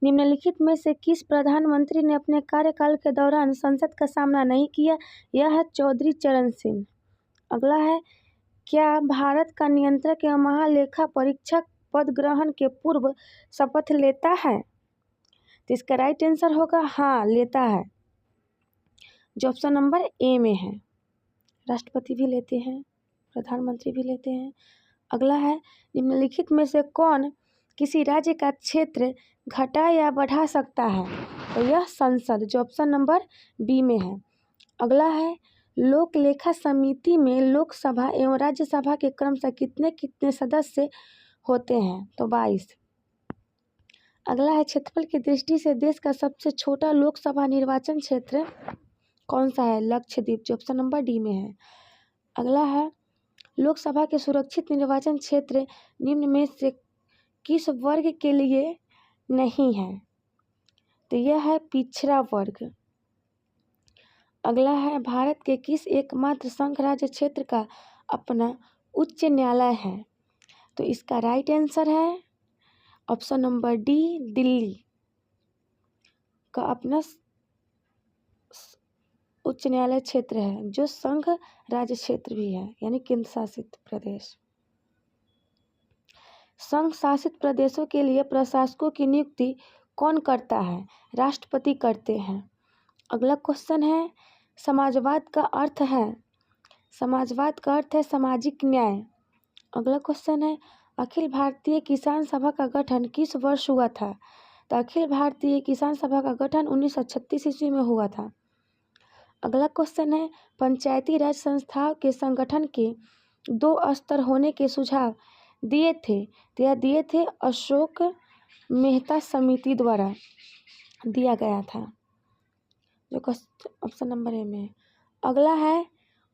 निम्नलिखित में से किस प्रधानमंत्री ने अपने कार्यकाल के दौरान संसद का सामना नहीं किया? यह है चौधरी चरण सिंह। अगला है, क्या भारत का नियंत्रक एवं महालेखा परीक्षक पद ग्रहण के पूर्व शपथ लेता है? तो इसका राइट आंसर होगा हाँ, लेता है, जो ऑप्शन नंबर ए में है। राष्ट्रपति भी लेते हैं, प्रधानमंत्री भी लेते हैं। अगला है, निम्नलिखित में से कौन किसी राज्य का क्षेत्र घटा या बढ़ा सकता है? तो यह संसद, जो ऑप्शन नंबर बी में है। अगला है, लोक लेखा समिति में लोकसभा एवं राज्यसभा के क्रमशः कितने कितने सदस्य होते हैं? तो 22। अगला है, क्षेत्रफल की दृष्टि से देश का सबसे छोटा लोकसभा निर्वाचन क्षेत्र कौन सा है? लक्षद्वीप, जो ऑप्शन नंबर डी में है। अगला है, लोकसभा के सुरक्षित निर्वाचन क्षेत्र निम्न में से किस वर्ग के लिए नहीं है? तो यह है पिछड़ा वर्ग। अगला है, भारत के किस एकमात्र संघ राज्य क्षेत्र का अपना उच्च न्यायालय है? तो इसका राइट आंसर है ऑप्शन नंबर डी, दिल्ली का अपना उच्च न्यायालय क्षेत्र है, जो संघ राज्य क्षेत्र भी है, यानी केंद्र शासित प्रदेश। संघ शासित प्रदेशों के लिए प्रशासकों की नियुक्ति कौन करता है? राष्ट्रपति करते हैं। अगला क्वेश्चन है, समाजवाद का अर्थ है? समाजवाद का अर्थ है सामाजिक न्याय। अगला क्वेश्चन है, अखिल भारतीय किसान सभा का गठन किस वर्ष हुआ था? तो अखिल भारतीय किसान सभा का गठन 1936 ईस्वी में हुआ था। अगला क्वेश्चन है, पंचायती राज संस्थाओं के संगठन के 2 स्तर होने के सुझाव दिए थे, तो यह दिए थे अशोक मेहता समिति द्वारा दिया गया था, जो ऑप्शन नंबर ए में है। अगला है,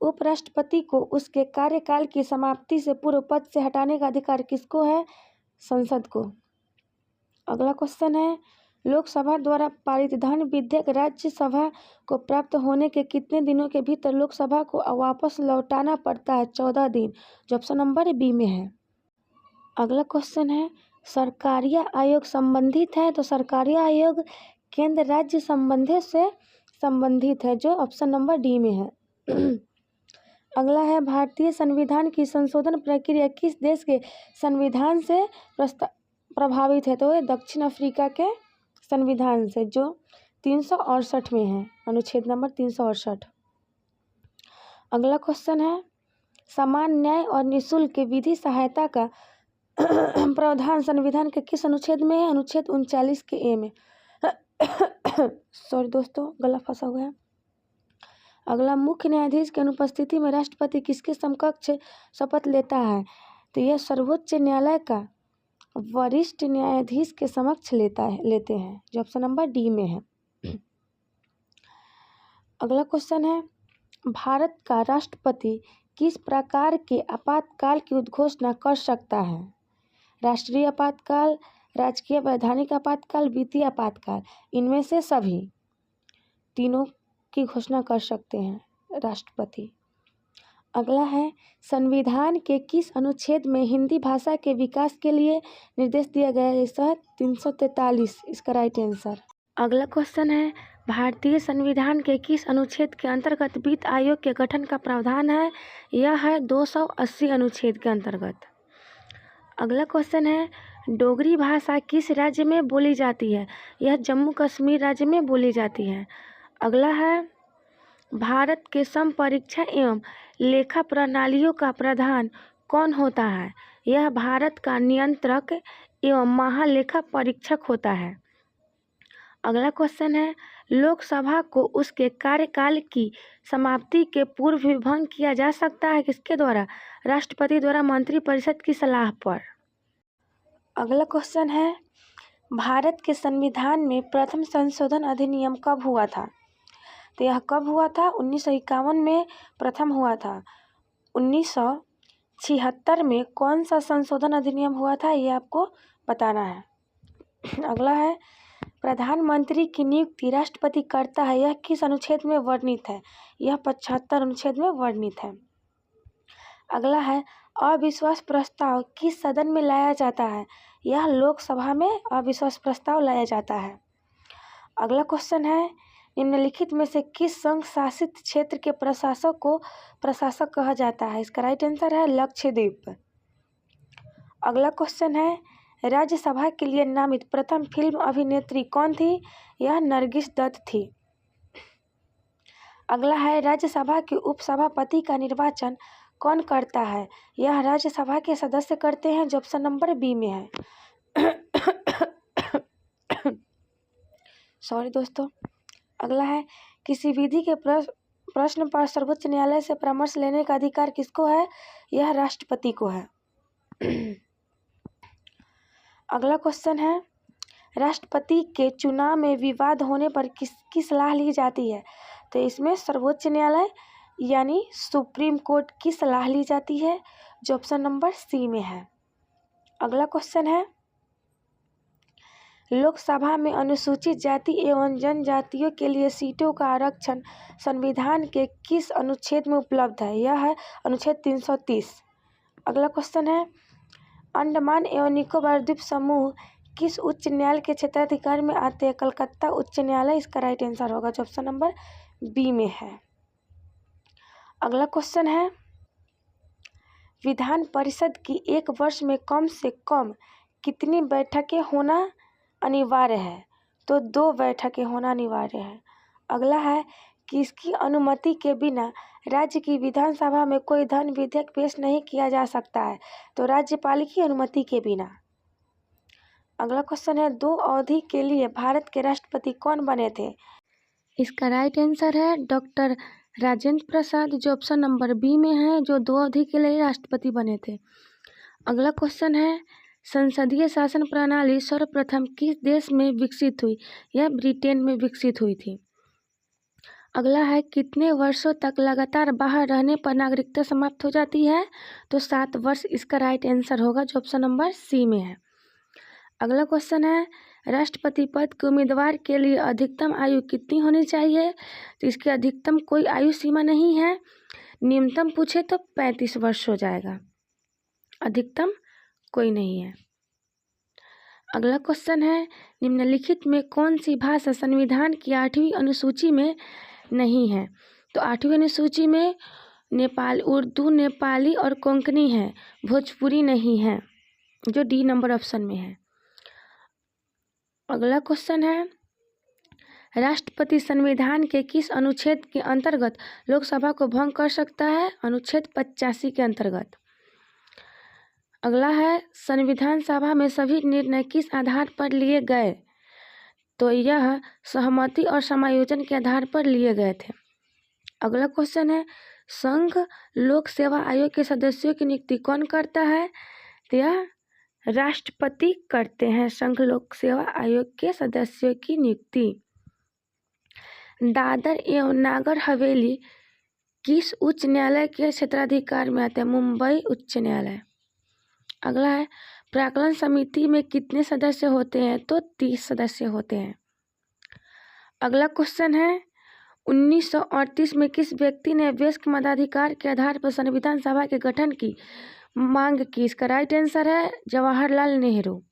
उपराष्ट्रपति को उसके कार्यकाल की समाप्ति से पूर्व पद से हटाने का अधिकार किसको है? संसद को। अगला क्वेश्चन है, लोकसभा द्वारा पारित धन विधेयक राज्यसभा को प्राप्त होने के कितने दिनों के भीतर लोकसभा को वापस लौटाना पड़ता है? 14 दिन, जो ऑप्शन नंबर बी में है। अगला क्वेश्चन है, सरकारिया आयोग संबंधित है? तो सरकारिया आयोग केंद्र राज्य संबंधों से संबंधित है, जो ऑप्शन नंबर डी में है। अगला है, भारतीय संविधान की संशोधन प्रक्रिया किस देश के संविधान से प्रभावित है? तो ये दक्षिण अफ्रीका के संविधान से, जो 368 में है, अनुच्छेद नंबर 368। अगला क्वेश्चन है, समान न्याय और निःशुल्क विधि सहायता का प्रावधान संविधान के किस अनुच्छेद में है? अनुच्छेद 39 के ए में। सॉरी दोस्तों, गला फंसा हुआ है। अगला, मुख्य न्यायाधीश की अनुपस्थिति में राष्ट्रपति किसके समकक्ष शपथ लेता है? तो यह सर्वोच्च न्यायालय का वरिष्ठ न्यायाधीश के समक्ष लेते हैं, जो ऑप्शन नंबर डी में है। अगला क्वेश्चन है, भारत का राष्ट्रपति किस प्रकार के आपातकाल की उद्घोषणा कर सकता है? राष्ट्रीय आपातकाल, राजकीय वैधानिक आपातकाल, वित्तीय आपातकाल, इनमें से सभी तीनों की घोषणा कर सकते हैं राष्ट्रपति। अगला है, संविधान के किस अनुच्छेद में हिंदी भाषा के विकास के लिए निर्देश दिया गया है? इसका 343 इसका राइट आंसर। अगला क्वेश्चन है, भारतीय संविधान के किस अनुच्छेद के अंतर्गत वित्त आयोग के गठन का प्रावधान है? यह है 280 अनुच्छेद के अंतर्गत। अगला क्वेश्चन है, डोगरी भाषा किस राज्य में बोली जाती है? यह जम्मू कश्मीर राज्य में बोली जाती है। अगला है, भारत के सम परीक्षा एवं लेखा प्रणालियों का प्रधान कौन होता है? यह भारत का नियंत्रक एवं महालेखा परीक्षक होता है। अगला क्वेश्चन है, लोकसभा को उसके कार्यकाल की समाप्ति के पूर्व भी भंग किया जा सकता है, किसके द्वारा? राष्ट्रपति द्वारा मंत्रिपरिषद की सलाह पर। अगला क्वेश्चन है, भारत के संविधान में प्रथम संशोधन अधिनियम कब हुआ था? तो यह कब हुआ था? 1951 में प्रथम हुआ था। 1976 में कौन सा संशोधन अधिनियम हुआ था, ये आपको बताना है। अगला है, प्रधानमंत्री की नियुक्ति राष्ट्रपति करता है, यह किस अनुच्छेद में वर्णित है? यह 75 अनुच्छेद में वर्णित है। अगला है, अविश्वास प्रस्ताव किस सदन में लाया जाता है? यह लोकसभा में अविश्वास प्रस्ताव लाया जाता है। अगला क्वेश्चन है, निम्नलिखित में से किस संघ शासित क्षेत्र के प्रशासक को प्रशासक कहा जाता है? इसका राइट आंसर है लक्षद्वीप। अगला क्वेश्चन है, राज्यसभा के लिए नामित प्रथम फिल्म अभिनेत्री कौन थी? यह नरगिस दत्त थी। अगला है, राज्यसभा के उपसभापति का निर्वाचन कौन करता है? यह राज्यसभा के सदस्य करते हैं, जो ऑप्शन नंबर बी में है। सॉरी दोस्तों। अगला है, किसी विधि के प्रश्न पर सर्वोच्च न्यायालय से परामर्श लेने का अधिकार किसको है? यह राष्ट्रपति को है। अगला क्वेश्चन है, राष्ट्रपति के चुनाव में विवाद होने पर किसकी सलाह ली जाती है? तो इसमें सर्वोच्च न्यायालय यानी सुप्रीम कोर्ट की सलाह ली जाती है, जो ऑप्शन नंबर सी में है। अगला क्वेश्चन है, लोकसभा में अनुसूचित जाति एवं जनजातियों के लिए सीटों का आरक्षण संविधान के किस अनुच्छेद में उपलब्ध है? यह है अनुच्छेद 330। अगला क्वेश्चन है, अंडमान एवं निकोबार द्वीप समूह किस उच्च न्यायालय के क्षेत्राधिकार में आते हैं? कलकत्ता उच्च न्यायालय इसका राइट आंसर होगा, जो ऑप्शन नंबर बी में है। अगला क्वेश्चन है, विधान परिषद की एक वर्ष में कम से कम कितनी बैठकें होना अनिवार्य है? तो 2 बैठकें होना अनिवार्य है। अगला है, किसकी अनुमति के बिना राज्य की विधानसभा में कोई धन विधेयक पेश नहीं किया जा सकता है? तो राज्यपाल की अनुमति के बिना। अगला क्वेश्चन है, 2 अवधि के लिए भारत के राष्ट्रपति कौन बने थे? इसका राइट आंसर है डॉक्टर राजेंद्र प्रसाद, जो ऑप्शन नंबर बी में है, जो 2 अवधि के लिए राष्ट्रपति बने थे। अगला क्वेश्चन है, संसदीय शासन प्रणाली सर्वप्रथम किस देश में विकसित हुई? यह ब्रिटेन में विकसित हुई थी। अगला है, कितने वर्षों तक लगातार बाहर रहने पर नागरिकता समाप्त हो जाती है? तो 7 वर्ष इसका राइट आंसर होगा, जो ऑप्शन नंबर सी में है। अगला क्वेश्चन है, राष्ट्रपति पद के उम्मीदवार के लिए अधिकतम आयु कितनी होनी चाहिए? तो इसकी अधिकतम कोई आयु सीमा नहीं है, न्यूनतम पूछे तो 35 वर्ष हो जाएगा, अधिकतम कोई नहीं है। अगला क्वेश्चन है, निम्नलिखित में कौन सी भाषा संविधान की 8वीं अनुसूची में नहीं है? तो 8वीं अनुसूची में उर्दू, नेपाली और कोंकणी है, भोजपुरी नहीं है, जो डी नंबर ऑप्शन में है। अगला क्वेश्चन है, राष्ट्रपति संविधान के किस अनुच्छेद के अंतर्गत लोकसभा को भंग कर सकता है? अनुच्छेद 85 के अंतर्गत। अगला है, संविधान सभा में सभी निर्णय किस आधार पर लिए गए? तो यह सहमति और समायोजन के आधार पर लिए गए थे। अगला क्वेश्चन है, संघ लोक सेवा आयोग के सदस्यों की नियुक्ति कौन करता है? तो यह राष्ट्रपति करते हैं संघ लोक सेवा आयोग के सदस्यों की नियुक्ति। दादर एवं नागर हवेली किस उच्च न्यायालय के क्षेत्राधिकार में आते हैं? मुंबई उच्च न्यायालय। अगला है, प्राक्कलन समिति में कितने सदस्य होते हैं? तो 30 सदस्य होते हैं। अगला क्वेश्चन है, 1938 में किस व्यक्ति ने वयस्क मताधिकार के आधार पर संविधान सभा के गठन की मांग की? इसका राइट आंसर है जवाहरलाल नेहरू।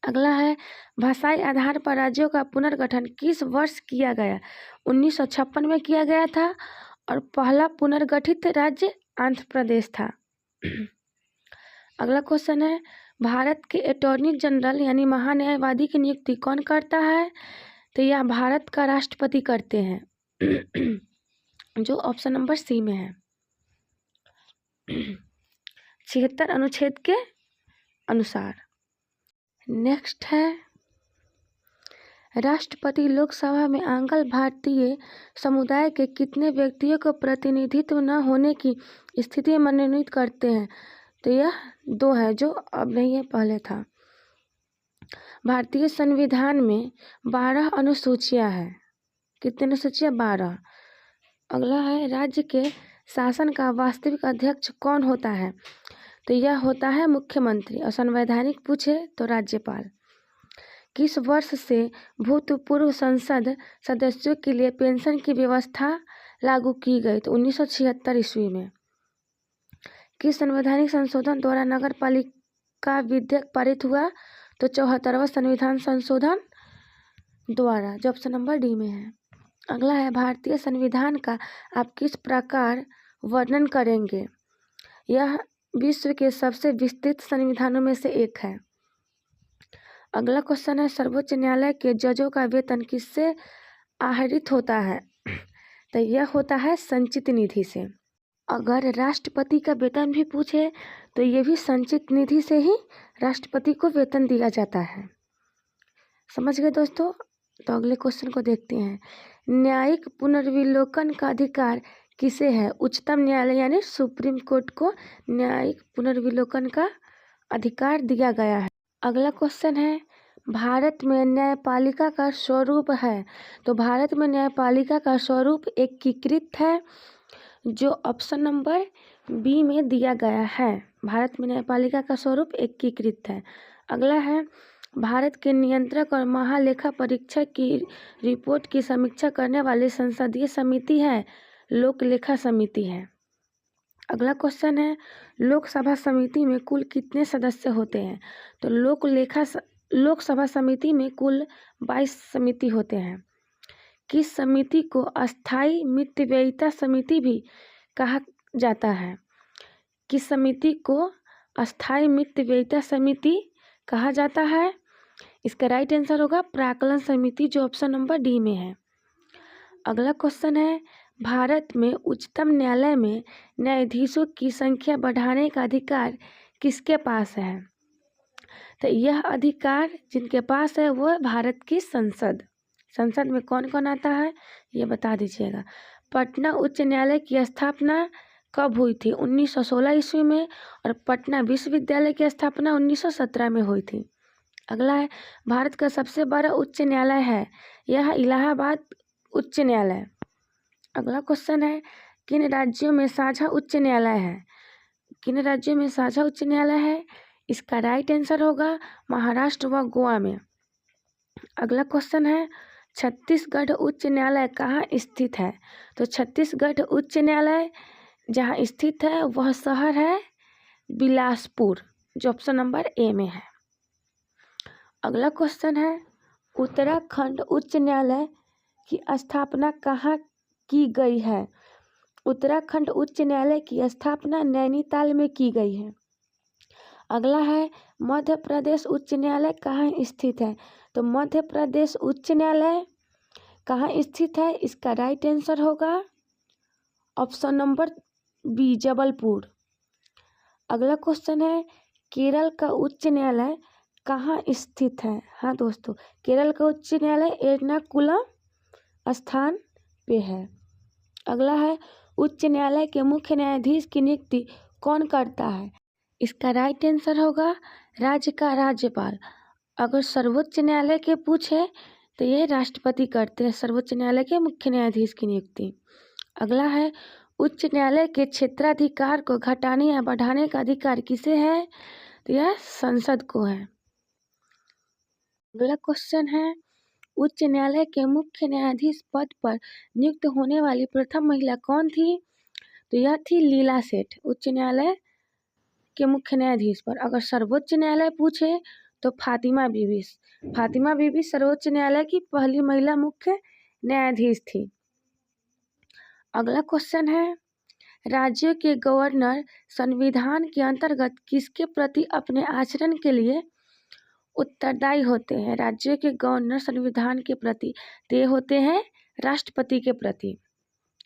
अगला है, भाषाई आधार पर राज्यों का पुनर्गठन किस वर्ष किया गया? 1956 में किया गया था और पहला पुनर्गठित राज्य आंध्र प्रदेश था। अगला क्वेश्चन है, भारत के अटॉर्नी जनरल यानी महान्यायवादी की नियुक्ति कौन करता है? तो यह भारत का राष्ट्रपति करते हैं, जो ऑप्शन नंबर सी में है, 76 अनुच्छेद के अनुसार। नेक्स्ट है, राष्ट्रपति लोकसभा में आंग्ल भारतीय समुदाय के कितने व्यक्तियों को प्रतिनिधित्व न होने की स्थिति में मनोनीत करते हैं? तो यह 2 है, जो अब नहीं है, पहले था। भारतीय संविधान में 12 अनुसूचियां हैं। कितने अनुसूचियां? 12। अगला है, राज्य के शासन का वास्तविक अध्यक्ष कौन होता है? तो यह होता है मुख्यमंत्री, और संवैधानिक पूछे तो राज्यपाल। किस वर्ष से भूतपूर्व संसद सदस्यों के लिए पेंशन की व्यवस्था लागू की गई? तो 1976 ईस्वी में। किस संवैधानिक संशोधन द्वारा नगर पालिका विधेयक पारित हुआ? तो 74वां संविधान संशोधन द्वारा, जो ऑप्शन नंबर डी में है। अगला है, भारतीय संविधान का आप किस प्रकार वर्णन करेंगे? यह विश्व के सबसे विस्तृत संविधानों में से एक है। अगला क्वेश्चन है, सर्वोच्च न्यायालय के जजों का वेतन किससे आहरित होता है? तो यह होता है संचित निधि से। अगर राष्ट्रपति का वेतन भी पूछे तो ये भी संचित निधि से ही राष्ट्रपति को वेतन दिया जाता है। समझ गए दोस्तों? तो अगले क्वेश्चन को देखते हैं, न्यायिक पुनर्विलोकन का अधिकार किसे है? उच्चतम न्यायालय यानी सुप्रीम कोर्ट को न्यायिक पुनर्विलोकन का अधिकार दिया गया है। अगला क्वेश्चन है, भारत में न्यायपालिका का स्वरूप है? तो भारत में न्यायपालिका का स्वरूप एकीकृत है, जो ऑप्शन नंबर बी में दिया गया है। भारत में न्यायपालिका का स्वरूप एकीकृत है। अगला है, भारत के नियंत्रक और महालेखा परीक्षक की रिपोर्ट की समीक्षा करने वाली संसदीय समिति है? लोक लेखा समिति है। अगला क्वेश्चन है, लोकसभा समिति में कुल कितने सदस्य होते हैं? तो लोकसभा समिति में कुल 22 समिति होते हैं। किस समिति को अस्थायी मितव्ययिता समिति भी कहा जाता है? किस समिति को अस्थायी मितव्ययिता समिति कहा जाता है? इसका राइट आंसर होगा प्राक्कलन समिति, जो ऑप्शन नंबर डी में है। अगला क्वेश्चन है, भारत में उच्चतम न्यायालय में न्यायाधीशों की संख्या बढ़ाने का अधिकार किसके पास है? तो यह अधिकार जिनके पास है वो है भारत की संसद। संसद में कौन कौन आता है ये बता दीजिएगा। पटना उच्च न्यायालय की स्थापना कब हुई थी? 1916 ईस्वी में, और पटना विश्वविद्यालय की स्थापना 1917 में हुई थी। अगला है, भारत का सबसे बड़ा उच्च न्यायालय है? यह इलाहाबाद उच्च न्यायालय। अगला क्वेश्चन है, किन राज्यों में साझा उच्च न्यायालय है? किन राज्यों में साझा उच्च न्यायालय है? इसका राइट आंसर होगा महाराष्ट्र व गोवा में। अगला क्वेश्चन है, छत्तीसगढ़ उच्च न्यायालय कहाँ स्थित है? तो छत्तीसगढ़ उच्च न्यायालय जहाँ स्थित है वह शहर है बिलासपुर, जो ऑप्शन नंबर ए में है। अगला क्वेश्चन है, उत्तराखंड उच्च न्यायालय की स्थापना कहाँ की गई है? उत्तराखंड उच्च न्यायालय की स्थापना नैनीताल में की गई है। अगला है, मध्य प्रदेश उच्च न्यायालय कहाँ स्थित है? तो मध्य प्रदेश उच्च न्यायालय कहाँ स्थित है? इसका राइट आंसर होगा ऑप्शन नंबर बी, जबलपुर। अगला क्वेश्चन है, केरल का उच्च न्यायालय कहाँ स्थित है? हाँ दोस्तों, केरल का उच्च न्यायालय एर्नाकुलम स्थान पे है। अगला है, उच्च न्यायालय के मुख्य न्यायाधीश की नियुक्ति कौन करता है? इसका राइट आंसर होगा राज्य का राज्यपाल। अगर सर्वोच्च न्यायालय के पूछे तो ये राष्ट्रपति करते हैं सर्वोच्च न्यायालय के मुख्य न्यायाधीश की नियुक्ति। अगला है उच्च न्यायालय के क्षेत्राधिकार को घटाने या बढ़ाने का अधिकार किसे है? तो यह संसद को है। अगला क्वेश्चन है उच्च न्यायालय के मुख्य न्यायाधीश पद पर नियुक्त होने वाली प्रथम महिला कौन थी? तो यह थी लीला सेठ, उच्च न्यायालय के मुख्य न्यायाधीश पर। अगर सर्वोच्च न्यायालय पूछे तो फातिमा बीबी सर्वोच्च न्यायालय की पहली महिला मुख्य न्यायाधीश थी। अगला क्वेश्चन है राज्यों के गवर्नर संविधान के अंतर्गत किसके प्रति अपने आचरण के लिए उत्तरदायी होते हैं? राज्यों के गवर्नर संविधान के प्रति ते होते हैं राष्ट्रपति के प्रति।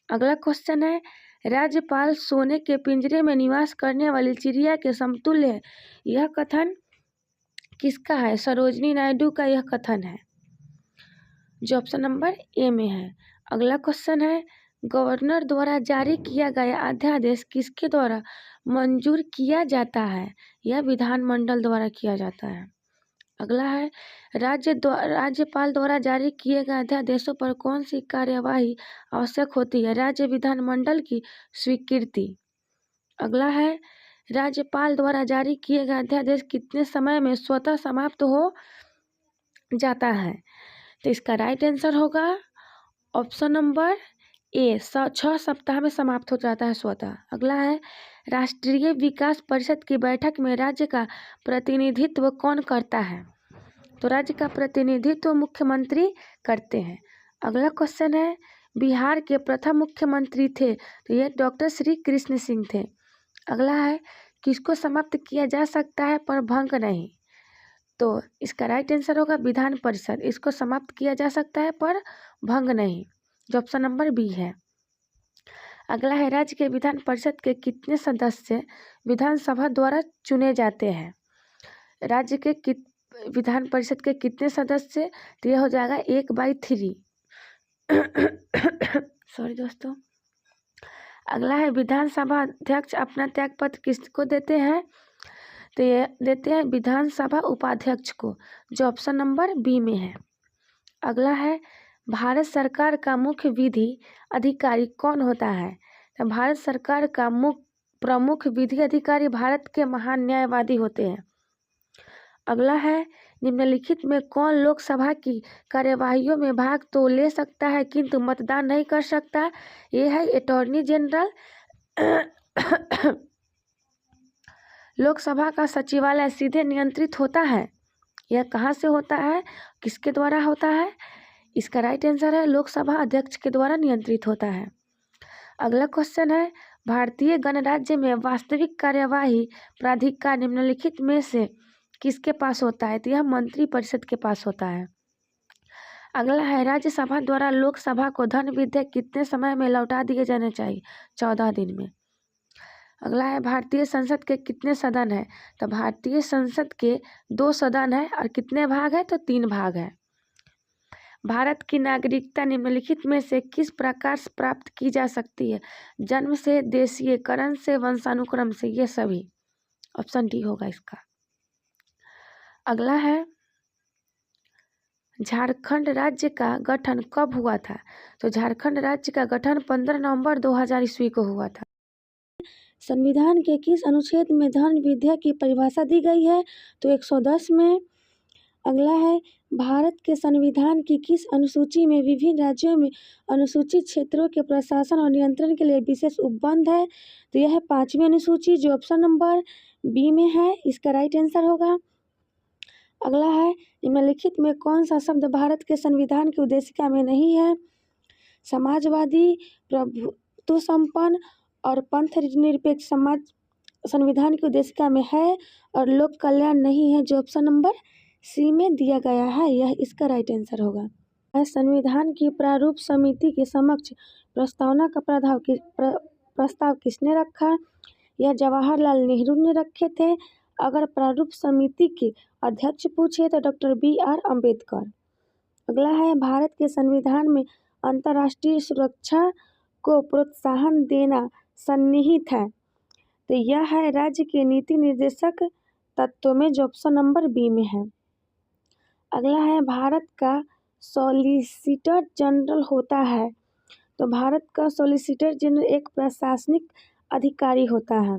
अगला क्वेश्चन है राज्यपाल सोने के पिंजरे में निवास करने वाली चिड़िया के समतुल्य है, यह कथन किसका है? सरोजिनी नायडू का यह कथन है, जो ऑप्शन नंबर ए में है। अगला क्वेश्चन है गवर्नर द्वारा जारी किया गया अध्यादेश किसके द्वारा मंजूर किया जाता है? यह विधानमंडल द्वारा किया जाता है। अगला है राज्यपाल द्वारा जारी किए गए अध्यादेशों पर कौन सी कार्यवाही आवश्यक होती है? राज्य विधानमंडल की स्वीकृति। अगला है राज्यपाल द्वारा जारी किए गए अध्यादेश कितने समय में स्वतः समाप्त हो जाता है? तो इसका राइट आंसर होगा ऑप्शन नंबर ए, 6 सप्ताह में समाप्त हो जाता है स्वतः। अगला है राष्ट्रीय विकास परिषद की बैठक में राज्य का प्रतिनिधित्व कौन करता है? तो राज्य का प्रतिनिधित्व मुख्यमंत्री करते हैं। अगला क्वेश्चन है बिहार के प्रथम मुख्यमंत्री थे, तो ये डॉक्टर श्री कृष्ण सिंह थे। अगला है किसको समाप्त किया जा सकता है पर भंग नहीं? तो इसका राइट आंसर होगा विधान परिषद, इसको समाप्त किया जा सकता है पर भंग नहीं, जो ऑप्शन नंबर बी है। अगला है राज्य के विधान परिषद के कितने सदस्य विधानसभा द्वारा चुने जाते हैं? राज्य के विधान परिषद के कितने सदस्य? तो यह हो जाएगा 1/3। सॉरी दोस्तों। अगला है विधानसभा अध्यक्ष अपना त्यागपत्र किसको देते हैं? तो ये देते हैं विधानसभा उपाध्यक्ष को, जो ऑप्शन नंबर बी में है। अगला है भारत सरकार का मुख्य विधि अधिकारी कौन होता है? तो भारत सरकार का प्रमुख विधि अधिकारी भारत के महान न्यायवादी होते हैं। अगला है निम्नलिखित में कौन लोकसभा की कार्यवाहियों में भाग तो ले सकता है किंतु मतदान नहीं कर सकता? ये है अटॉर्नी जनरल। लोकसभा का सचिवालय सीधे नियंत्रित होता है, यह कहाँ से होता है, किसके द्वारा होता है? इसका राइट आंसर है लोकसभा अध्यक्ष के द्वारा नियंत्रित होता है। अगला क्वेश्चन है भारतीय गणराज्य में वास्तविक कार्यवाही प्राधिकार निम्नलिखित में से किसके पास होता है? तो यह मंत्री परिषद के पास होता है। अगला है राज्यसभा द्वारा लोकसभा को धन विधेयक कितने समय में लौटा दिए जाने चाहिए? 14 दिन में। अगला है भारतीय संसद के कितने सदन है? तो भारतीय संसद के 2 सदन है और कितने भाग है? तो 3 भाग है। भारत की नागरिकता निम्नलिखित में से किस प्रकार से प्राप्त की जा सकती है? जन्म से, देशीयकरण से, वंशानुक्रम से, ये सभी। ऑप्शन डी होगा इसका। अगला है झारखंड राज्य का गठन कब हुआ था? तो झारखंड राज्य का गठन 15 नवंबर 2000 ईस्वी को हुआ था। संविधान के किस अनुच्छेद में धन विधेयक की परिभाषा दी गई है? तो 110 में। अगला है भारत के संविधान की किस अनुसूची में विभिन्न राज्यों में अनुसूचित क्षेत्रों के प्रशासन और नियंत्रण के लिए विशेष उपबंध है? तो यह है 5वीं अनुसूची, जो ऑप्शन नंबर बी में है, इसका राइट आंसर होगा। अगला है निम्नलिखित में कौन सा शब्द भारत के संविधान की उद्देशिका में नहीं है? समाजवादी, प्रभुत्व संपन्न और पंथ निरपेक्ष समाज संविधान की उद्देशिका में है और लोक कल्याण नहीं है, जो ऑप्शन नंबर सी में दिया गया है, यह इसका राइट आंसर होगा। संविधान की प्रारूप समिति के समक्ष प्रस्तावना का प्रस्ताव किसने रखा? यह जवाहरलाल नेहरू ने रखे थे। अगर प्रारूप समिति के अध्यक्ष पूछे तो डॉक्टर BR अम्बेडकर। अगला है भारत के संविधान में अंतर्राष्ट्रीय सुरक्षा को प्रोत्साहन देना सन्निहित है, तो यह है राज्य के नीति निर्देशक तत्वों में, जो ऑप्शन नंबर बी में है। अगला है भारत का सॉलिसिटर जनरल होता है? तो भारत का सॉलिसिटर जनरल एक प्रशासनिक अधिकारी होता है।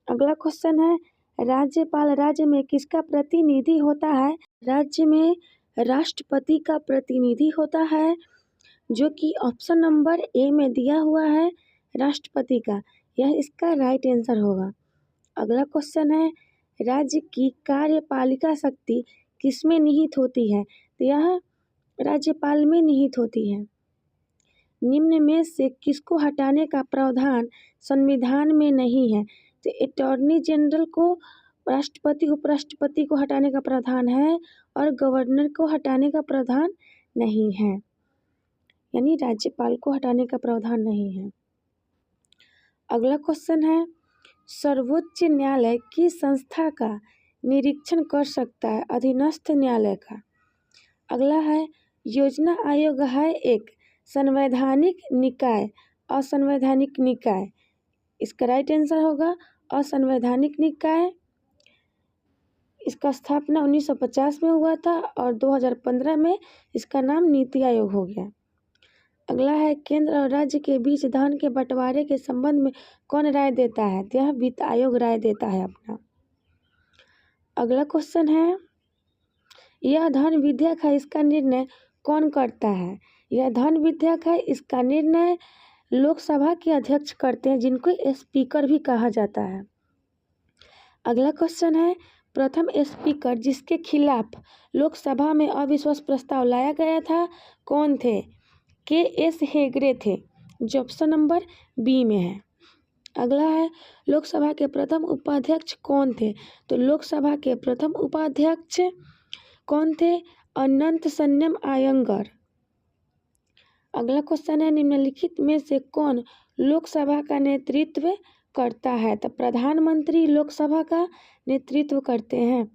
अगला क्वेश्चन है, राज्यपाल राज्य में किसका प्रतिनिधि होता है? राज्य में राष्ट्रपति का प्रतिनिधि होता है, जो कि ऑप्शन नंबर ए में दिया हुआ है, राष्ट्रपति का। यह इसका राइट आंसर होगा। अगला क्वेश्चन है, राज्य की कार्यपालिका शक्ति किसमें निहित होती है? तो यह राज्यपाल में निहित होती है। निम्न में से किसको हटाने का प्रावधान संविधान में नहीं है? तो अटॉर्नी जनरल को, राष्ट्रपति उपराष्ट्रपति को हटाने का प्रावधान है और गवर्नर को हटाने का प्रावधान नहीं है, यानी राज्यपाल को हटाने का प्रावधान नहीं है। अगला क्वेश्चन है, सर्वोच्च न्यायालय किस संस्था का निरीक्षण कर सकता है? अधीनस्थ न्यायालय का। अगला है, योजना आयोग है एक संवैधानिक निकाय, असंवैधानिक निकाय। इसका राइट आंसर होगा असंवैधानिक निकाय। इसका स्थापना 1950 में हुआ था और 2015 में इसका नाम नीति आयोग हो गया। अगला है, केंद्र और राज्य के बीच धन के बंटवारे के संबंध में कौन राय देता है? तो यह वित्त आयोग राय देता है अपना। अगला क्वेश्चन है, यह धन विधेयक है, इसका निर्णय कौन करता है? यह धन विधेयक है, इसका निर्णय लोकसभा के अध्यक्ष करते हैं, जिनको स्पीकर भी कहा जाता है। अगला क्वेश्चन है, प्रथम स्पीकर जिसके खिलाफ लोकसभा में अविश्वास प्रस्ताव लाया गया था कौन थे? के.एस. हेगड़े थे, जो ऑप्शन नंबर बी में है। अगला है, लोकसभा के प्रथम उपाध्यक्ष कौन थे? तो लोकसभा के प्रथम उपाध्यक्ष कौन थे? अनंत शयन अयंगर। अगला क्वेश्चन है, निम्नलिखित में से कौन लोकसभा का नेतृत्व करता है? तो प्रधानमंत्री लोकसभा का नेतृत्व करते हैं।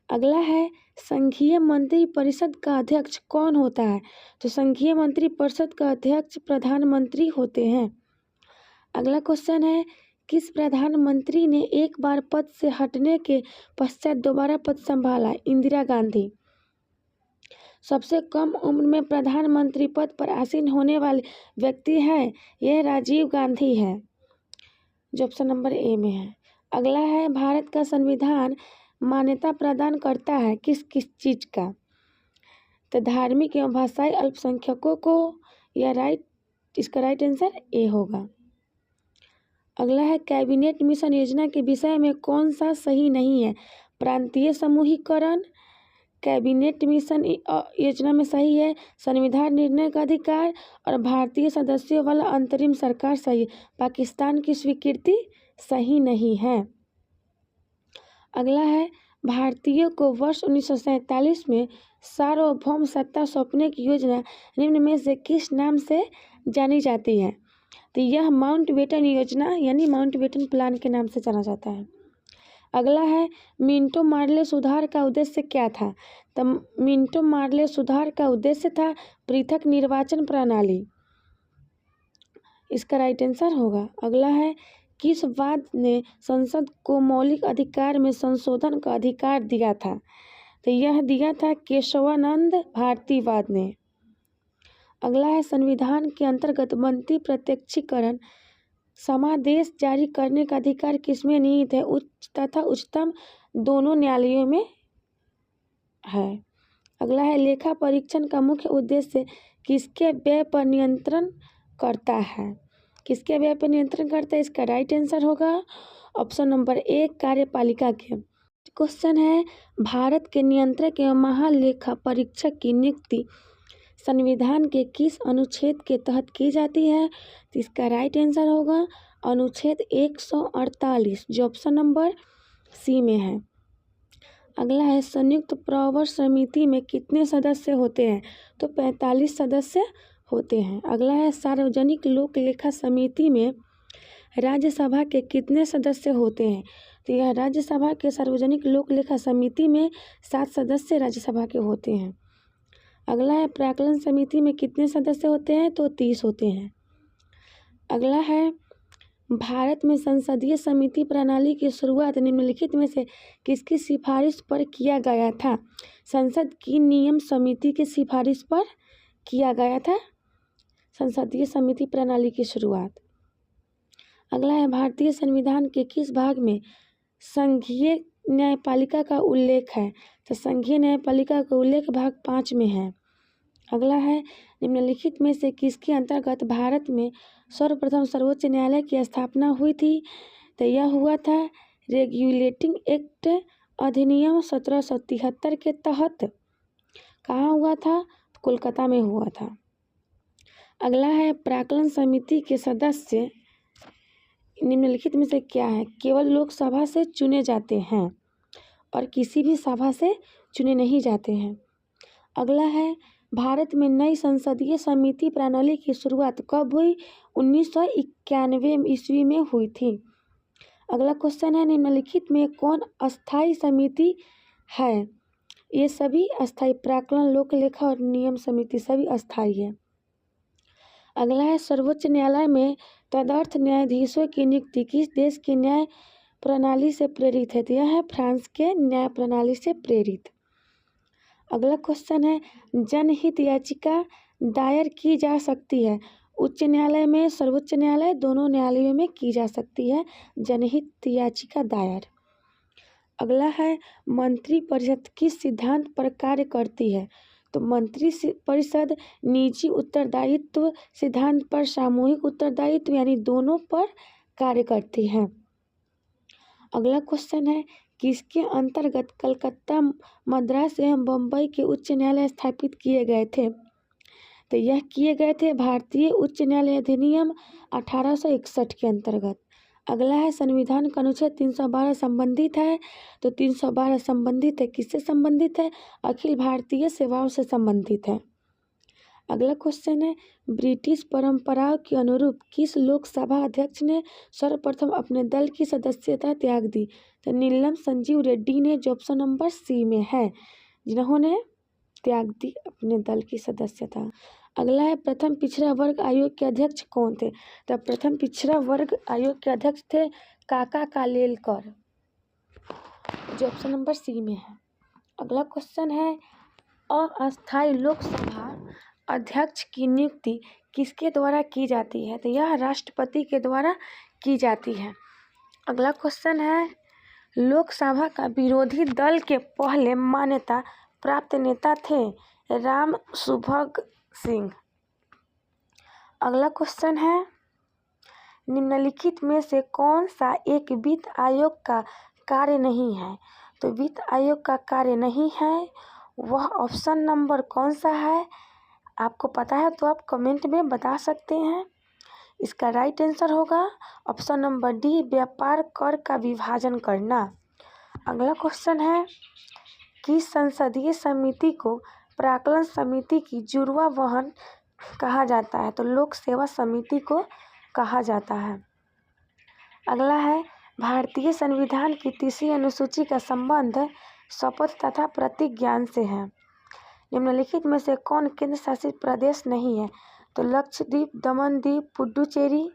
अगला है, संघीय मंत्री परिषद का अध्यक्ष कौन होता है? तो संघीय मंत्री परिषद का अध्यक्ष प्रधानमंत्री होते हैं। अगला क्वेश्चन है, किस प्रधानमंत्री ने एक बार पद से हटने के पश्चात दोबारा पद संभाला? इंदिरा गांधी। सबसे कम उम्र में प्रधानमंत्री पद पर आसीन होने वाले व्यक्ति है, यह राजीव गांधी है, जो ऑप्शन नंबर ए में है। अगला है, भारत का संविधान मान्यता प्रदान करता है किस किस चीज का? तो धार्मिक एवं भाषाई अल्पसंख्यकों को। इसका राइट आंसर ए होगा। अगला है, कैबिनेट मिशन योजना के विषय में कौन सा सही नहीं है? प्रांतीय समूहीकरण। कैबिनेट मिशन योजना में सही है संविधान निर्णय का अधिकार और भारतीय सदस्यों वाला अंतरिम सरकार सही। पाकिस्तान की स्वीकृति सही नहीं है। अगला है, भारतीयों को वर्ष 1947 में सार्वभौम सत्ता सौंपने की योजना निम्न में से किस नाम से जानी जाती है? तो यह माउंटबेटन योजना यानी माउंटबेटन प्लान के नाम से जाना जाता है। अगला है, मिंटो मार्ले सुधार का उद्देश्य क्या था? तो मिंटो मार्ले सुधार का उद्देश्य था पृथक निर्वाचन प्रणाली। इसका राइट आंसर होगा। अगला है, किस वाद ने संसद को मौलिक अधिकार में संशोधन का अधिकार दिया था? तो यह दिया था केशवानंद भारतीवाद ने। अगला है, संविधान के अंतर्गत बनती प्रत्यक्षीकरण समादेश जारी करने का अधिकार किसमें निहित है? उच्च तथा उच्चतम दोनों न्यायालयों में है। अगला है, लेखा परीक्षण का मुख्य उद्देश्य किसके व्यय पर नियंत्रण करता है? किसके व्यय पर नियंत्रण करता है? इसका राइट आंसर होगा ऑप्शन नंबर ए, कार्यपालिका के। क्वेश्चन है, भारत के नियंत्रक एवं महालेखा परीक्षक की नियुक्ति संविधान के किस अनुच्छेद के तहत की जाती है? तो इसका राइट आंसर होगा अनुच्छेद 148, जो ऑप्शन नंबर सी में है। अगला है, संयुक्त प्रवर समिति में कितने सदस्य होते हैं? तो 45 सदस्य होते हैं। अगला है, सार्वजनिक लोक लेखा समिति में राज्यसभा के कितने सदस्य होते हैं? तो यह राज्यसभा के सार्वजनिक लोक लेखा समिति में 7 सदस्य राज्यसभा के होते हैं। अगला है, प्राक्कलन समिति में कितने सदस्य होते हैं? तो 30 होते हैं। अगला है, भारत में संसदीय समिति प्रणाली की शुरुआत निम्नलिखित में से किसकी सिफारिश पर किया गया था? संसद की नियम समिति की सिफारिश पर किया गया था संसदीय समिति प्रणाली की शुरुआत। अगला है, भारतीय संविधान के किस भाग में संघीय न्यायपालिका का उल्लेख है? तो संघीय न्यायपालिका का उल्लेख भाग 5 में है। अगला है, निम्नलिखित में से किसके अंतर्गत भारत में सर्वप्रथम सर्वोच्च न्यायालय की स्थापना हुई थी? तो यह हुआ था रेगुलेटिंग एक्ट अधिनियम 1773 के तहत। कहाँ हुआ था? कोलकाता में हुआ था। अगला है, प्राक्कलन समिति के सदस्य निम्नलिखित में से क्या है? केवल लोकसभा से चुने जाते हैं और किसी भी सभा से चुने नहीं जाते हैं। अगला है, भारत में नई संसदीय समिति प्रणाली की शुरुआत कब हुई? 1991 ईस्वी में हुई थी। अगला क्वेश्चन है, निम्नलिखित में कौन अस्थायी समिति है? ये सभी अस्थायी, प्राक्कलन, लोक लेखा और नियम समिति सभी अस्थायी है। अगला है, सर्वोच्च न्यायालय में तदर्थ न्यायाधीशों की नियुक्ति किस देश की न्याय प्रणाली से प्रेरित है? तो यह है फ्रांस के न्याय प्रणाली से प्रेरित। अगला क्वेश्चन है, जनहित याचिका दायर की जा सकती है उच्च न्यायालय में, सर्वोच्च न्यायालय, दोनों न्यायालयों में की जा सकती है जनहित याचिका दायर। अगला है, मंत्रिपरिषद किस सिद्धांत पर कार्य करती है? तो मंत्रिपरिषद निजी उत्तरदायित्व सिद्धांत पर, सामूहिक उत्तरदायित्व यानी दोनों पर कार्य करती है। अगला क्वेश्चन है, किसके अंतर्गत कलकत्ता, मद्रास एवं बम्बई के उच्च न्यायालय स्थापित किए गए थे? तो यह किए गए थे भारतीय उच्च न्यायालय अधिनियम 1861 के अंतर्गत। अगला है, संविधान का अनुच्छेद 312 संबंधित है। तो 312 संबंधित है, किससे संबंधित है? अखिल भारतीय सेवाओं से संबंधित है। अगला क्वेश्चन है, ब्रिटिश परंपराओं के अनुरूप किस लोकसभा अध्यक्ष ने सर्वप्रथम अपने दल की सदस्यता त्याग दी? तो नीलम संजीव रेड्डी ने, जो ऑप्शन नंबर सी में है, जिन्होंने त्याग दी अपने दल की सदस्यता। अगला है, प्रथम पिछड़ा वर्ग आयोग के अध्यक्ष कौन थे? तो प्रथम पिछड़ा वर्ग आयोग के अध्यक्ष थे काका कालेलकर, जो ऑप्शन नंबर सी में है। अगला क्वेश्चन है, अस्थायी लोकसभा अध्यक्ष की नियुक्ति किसके द्वारा की जाती है? तो यह राष्ट्रपति के द्वारा की जाती है। अगला क्वेश्चन है, लोकसभा का विरोधी दल के पहले मान्यता प्राप्त नेता थे राम सुभग सिंह। अगला क्वेश्चन है, निम्नलिखित में से कौन सा एक वित्त आयोग का कार्य नहीं है? तो वित्त आयोग का कार्य नहीं है, वह ऑप्शन नंबर कौन सा है? आपको पता है तो आप कमेंट में बता सकते हैं। इसका राइट आंसर होगा ऑप्शन नंबर डी, व्यापार कर का विभाजन करना। अगला क्वेश्चन है, किस संसदीय समिति को प्राक्कलन समिति की जुड़वा बहन कहा जाता है? तो लोक सेवा समिति को कहा जाता है। अगला है, भारतीय संविधान की 3री अनुसूची का संबंध शपथ तथा प्रतिज्ञान से है। निम्नलिखित में से कौन केंद्र शासित प्रदेश नहीं है? तो लक्षद्वीप, दमन-दीव, पुडुचेरी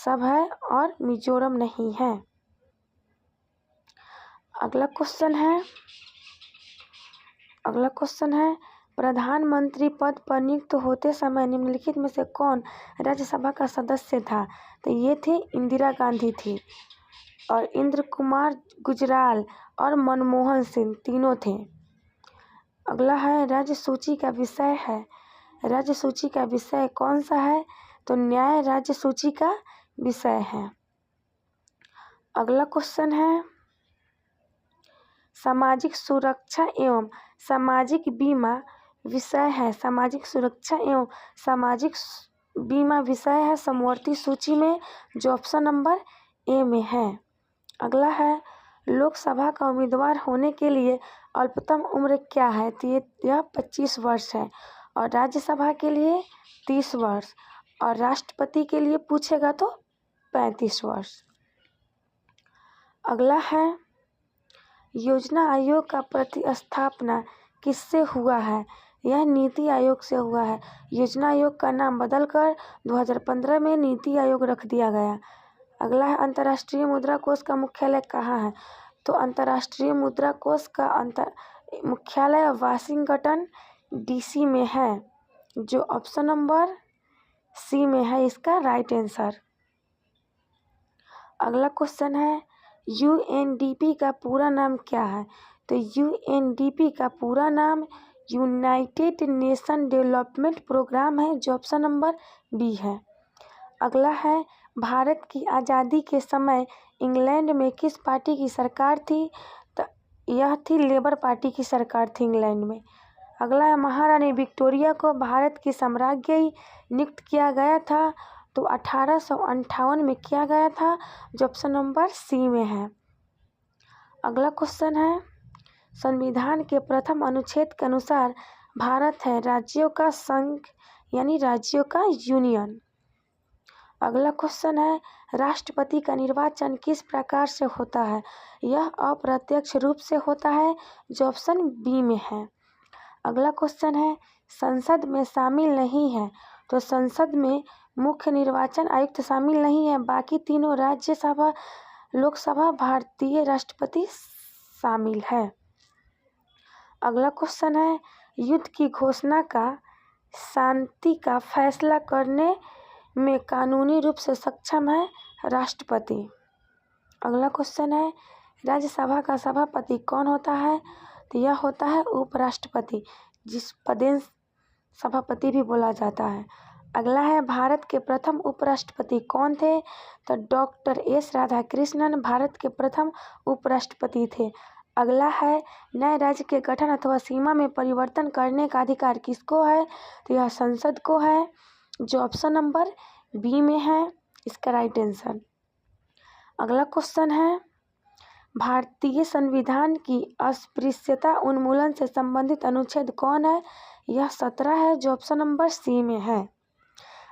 सब है और मिजोरम नहीं है। अगला क्वेश्चन है, प्रधानमंत्री पद पर नियुक्त होते समय निम्नलिखित में से कौन राज्यसभा का सदस्य था? तो ये थे इंदिरा गांधी थी और इंद्र कुमार गुजराल और मनमोहन सिंह तीनों थे। अगला है, राज्य सूची का विषय कौन सा है? तो न्याय राज्य सूची का विषय है। अगला क्वेश्चन है, सामाजिक सुरक्षा एवं सामाजिक बीमा विषय है। सामाजिक सुरक्षा एवं सामाजिक बीमा विषय है समवर्ती सूची में, जो ऑप्शन नंबर ए में है। अगला है, लोकसभा का उम्मीदवार होने के लिए अल्पतम उम्र क्या है? तो यह 25 वर्ष है और राज्यसभा के लिए 30 वर्ष और राष्ट्रपति के लिए पूछेगा तो 35 वर्ष। अगला है, योजना आयोग का प्रतिस्थापना किससे हुआ है? यह नीति आयोग से हुआ है। योजना आयोग का नाम बदलकर 2015 में नीति आयोग रख दिया गया। अगला है अंतर्राष्ट्रीय मुद्रा कोष का मुख्यालय कहाँ है? तो अंतर्राष्ट्रीय मुद्रा कोष का मुख्यालय वाशिंगटन डीसी में है, जो ऑप्शन नंबर सी में है इसका राइट आंसर। अगला क्वेश्चन है यूएनडीपी का पूरा नाम क्या है? तो यूएनडीपी का पूरा नाम यूनाइटेड नेशन डेवलपमेंट प्रोग्राम है, जो ऑप्शन नंबर बी है। अगला है भारत की आज़ादी के समय इंग्लैंड में किस पार्टी की सरकार थी? तो यह थी लेबर पार्टी की सरकार थी इंग्लैंड में। अगला है महारानी विक्टोरिया को भारत की सम्राज्ञी नियुक्त किया गया था, तो 1858 में किया गया था, जो ऑप्शन नंबर सी में है। अगला क्वेश्चन है संविधान के प्रथम अनुच्छेद के अनुसार भारत है राज्यों का संघ यानी राज्यों का यूनियन। अगला क्वेश्चन है राष्ट्रपति का निर्वाचन किस प्रकार से होता है? यह अप्रत्यक्ष रूप से होता है, जो ऑप्शन बी में है। अगला क्वेश्चन है संसद में शामिल नहीं है, तो संसद में मुख्य निर्वाचन आयुक्त शामिल नहीं है, बाकी तीनों राज्यसभा लोकसभा भारतीय राष्ट्रपति शामिल है। अगला क्वेश्चन है युद्ध की घोषणा का शांति का फैसला करने में कानूनी रूप से सक्षम है राष्ट्रपति। अगला क्वेश्चन है राज्यसभा का सभापति कौन होता है? तो यह होता है उपराष्ट्रपति, जिस पदेन सभापति भी बोला जाता है। अगला है भारत के प्रथम उपराष्ट्रपति कौन थे? तो डॉक्टर एस राधाकृष्णन भारत के प्रथम उपराष्ट्रपति थे। अगला है नए राज्य के गठन अथवा सीमा में परिवर्तन करने का अधिकार किसको है? तो यह संसद को है, जो ऑप्शन नंबर बी में है इसका राइट आंसर। अगला क्वेश्चन है भारतीय संविधान की अस्पृश्यता उन्मूलन से संबंधित अनुच्छेद कौन है? यह 17 है, जो ऑप्शन नंबर सी में है।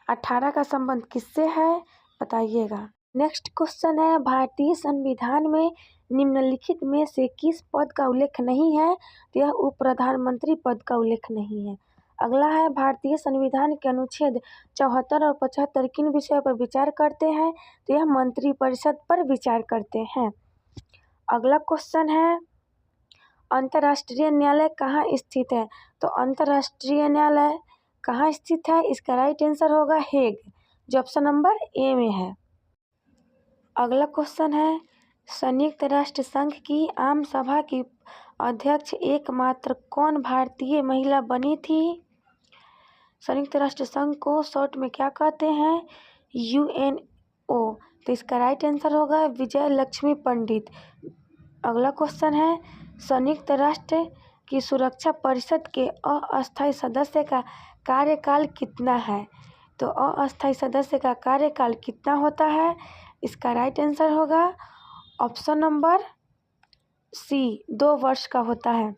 18 का संबंध किससे है बताइएगा। नेक्स्ट क्वेश्चन है भारतीय संविधान में निम्नलिखित में से किस पद का उल्लेख नहीं है? तो यह उप प्रधानमंत्री पद का उल्लेख नहीं है। अगला है भारतीय संविधान के अनुच्छेद 74 और 75 किन विषयों पर विचार करते हैं? तो यह मंत्रिपरिषद पर विचार करते हैं। अगला क्वेश्चन है अंतर्राष्ट्रीय न्यायालय कहाँ स्थित है? तो अंतर्राष्ट्रीय न्यायालय कहाँ स्थित है? इसका राइट आंसर होगा हेग, जो ऑप्शन नंबर ए में है। अगला क्वेश्चन है संयुक्त राष्ट्र संघ की आम सभा की अध्यक्ष एकमात्र कौन भारतीय महिला बनी थी? संयुक्त राष्ट्र संघ को शॉर्ट में क्या कहते हैं? यूएनओ। तो इसका राइट आंसर होगा विजय लक्ष्मी पंडित। अगला क्वेश्चन है संयुक्त राष्ट्र की सुरक्षा परिषद के अस्थायी सदस्य का कार्यकाल कितना है? तो अस्थायी सदस्य का कार्यकाल कितना होता है? इसका राइट आंसर होगा ऑप्शन नंबर सी, 2 वर्ष का होता है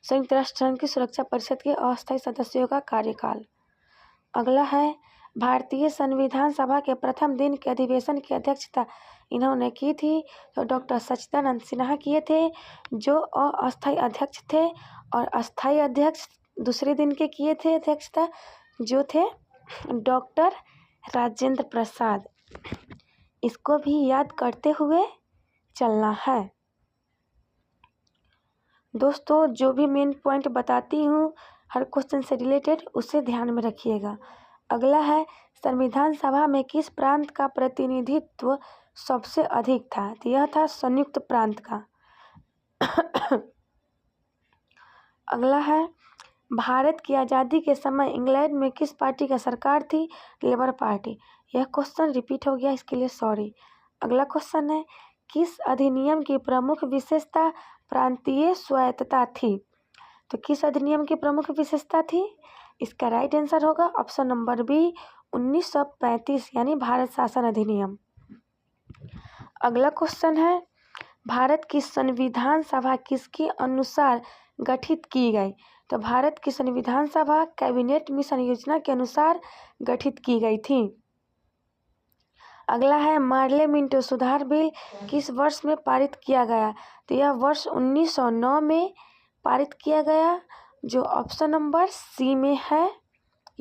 संयुक्त राष्ट्र संघ की सुरक्षा परिषद के अस्थायी सदस्यों का कार्यकाल। अगला है भारतीय संविधान सभा के प्रथम दिन के अधिवेशन की अध्यक्षता इन्होंने की थी? तो डॉक्टर सच्चिदानंद सिन्हा किए थे, जो अस्थायी अध्यक्ष थे, और अस्थायी अध्यक्ष दूसरे दिन के किए थे अध्यक्षता, जो थे डॉक्टर राजेंद्र प्रसाद। इसको भी याद करते हुए चलना है दोस्तों। जो भी मेन पॉइंट बताती हूँ हर क्वेश्चन से रिलेटेड, उसे ध्यान में रखिएगा। अगला है संविधान सभा में किस प्रांत का प्रतिनिधित्व सबसे अधिक था? तो यह था संयुक्त प्रांत का। अगला है भारत की आज़ादी के समय इंग्लैंड में किस पार्टी का सरकार थी? Labour party. यह क्वेश्चन रिपीट हो गया, इसके लिए सॉरी। अगला क्वेश्चन है किस अधिनियम की प्रमुख विशेषता प्रांतीय स्वायत्तता थी? तो किस अधिनियम की प्रमुख विशेषता थी? इसका राइट आंसर होगा ऑप्शन नंबर बी, 1935 यानी भारत शासन अधिनियम। अगला क्वेश्चन है भारत की संविधान सभा किसके अनुसार गठित की गई? तो भारत की संविधान सभा कैबिनेट मिशन योजना के अनुसार गठित की गई थी। अगला है मार्ले मिंटो सुधार बिल किस वर्ष में पारित किया गया? तो यह वर्ष 1909 में पारित किया गया, जो ऑप्शन नंबर सी में है,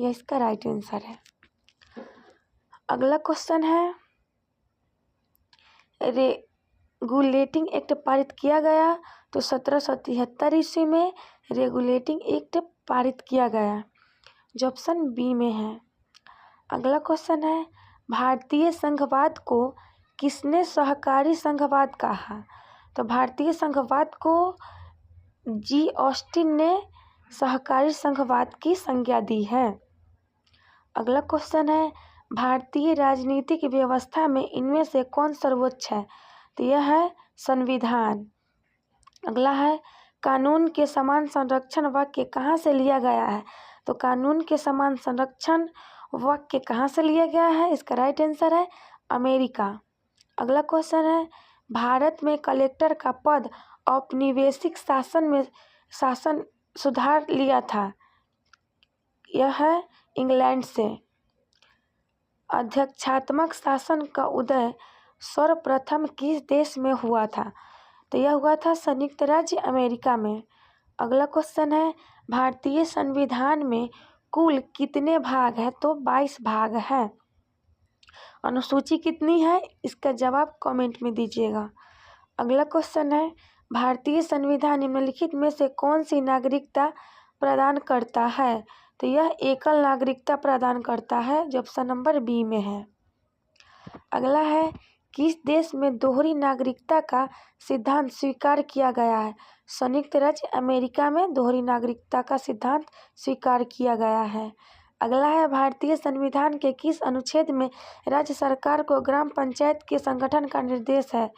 यह इसका राइट आंसर है। अगला क्वेश्चन है रेगुलेटिंग एक्ट पारित किया गया? तो 1773 ईस्वी में रेगुलेटिंग एक्ट पारित किया गया, जो ऑप्शन बी में है। अगला क्वेश्चन है, भारतीय संघवाद को किसने सहकारी संघवाद कहा? तो भारतीय संघवाद को जी ऑस्टिन ने सहकारी संघवाद की संज्ञा दी है। अगला क्वेश्चन है, भारतीय राजनीतिक व्यवस्था में इनमें से कौन सर्वोच्च है? तो यह है संविधान। अगला है, कानून के समान संरक्षण वाक्य कहाँ से लिया गया है? तो कानून के समान संरक्षण वाक्य कहाँ से लिया गया है? इसका राइट आंसर है अमेरिका। अगला क्वेश्चन है, भारत में कलेक्टर का पद औपनिवेशिक शासन में शासन सुधार लिया था? यह है इंग्लैंड से। अध्यक्षात्मक शासन का उदय सर्वप्रथम किस देश में हुआ था? तो यह हुआ था संयुक्त राज्य अमेरिका में। अगला क्वेश्चन है, भारतीय संविधान में कुल कितने भाग हैं? तो 22 भाग हैं। अनुसूची कितनी है? इसका जवाब कमेंट में दीजिएगा। अगला क्वेश्चन है, भारतीय संविधान निम्नलिखित में से कौन सी नागरिकता प्रदान करता है? तो यह एकल नागरिकता प्रदान करता है, जो ऑप्शन नंबर बी में है। अगला है, किस देश में दोहरी नागरिकता का सिद्धांत स्वीकार किया गया है? संयुक्त राज्य अमेरिका में दोहरी नागरिकता का सिद्धांत स्वीकार किया गया है। अगला है, भारतीय संविधान के किस अनुच्छेद में राज्य सरकार को ग्राम पंचायत के संगठन का निर्देश है?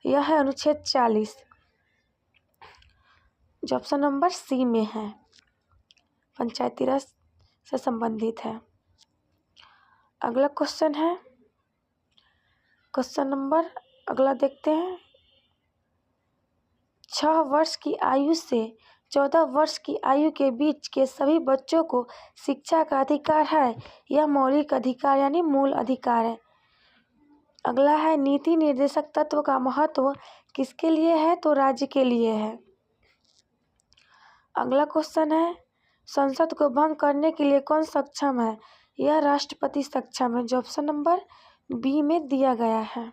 यह है अनुच्छेद 40, जो ऑप्शन नंबर सी में है, पंचायती राज से संबंधित है। अगला क्वेश्चन है, क्वेश्चन नंबर अगला देखते हैं, 6 वर्ष की आयु से 14 वर्ष की आयु के बीच के सभी बच्चों को शिक्षा का अधिकार है। यह मौलिक अधिकार यानी मूल अधिकार है। अगला है, नीति निर्देशक तत्व का महत्व किसके लिए है? तो राज्य के लिए है। अगला क्वेश्चन है, संसद को भंग करने के लिए कौन सक्षम है? यह राष्ट्रपति सक्षम है, जो ऑप्शन नंबर बी में दिया गया है।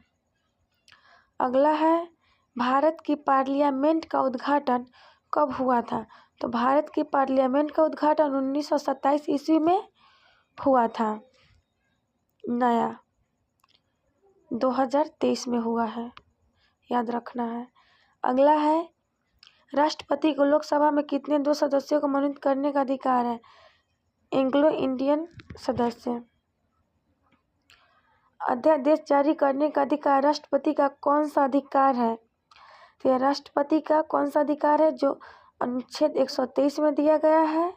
अगला है, भारत की पार्लियामेंट का उद्घाटन कब हुआ था? तो भारत की पार्लियामेंट का उद्घाटन 1927 ईस्वी में हुआ था। नया 2023 में हुआ है, याद रखना है। अगला है, राष्ट्रपति को लोकसभा में कितने 2 सदस्यों को मनोनीत करने का अधिकार है? एंग्लो इंडियन सदस्य। अध्यादेश जारी करने का अधिकार राष्ट्रपति का कौन सा अधिकार है? तो यह राष्ट्रपति का कौन सा अधिकार है, जो अनुच्छेद 123 में दिया गया है?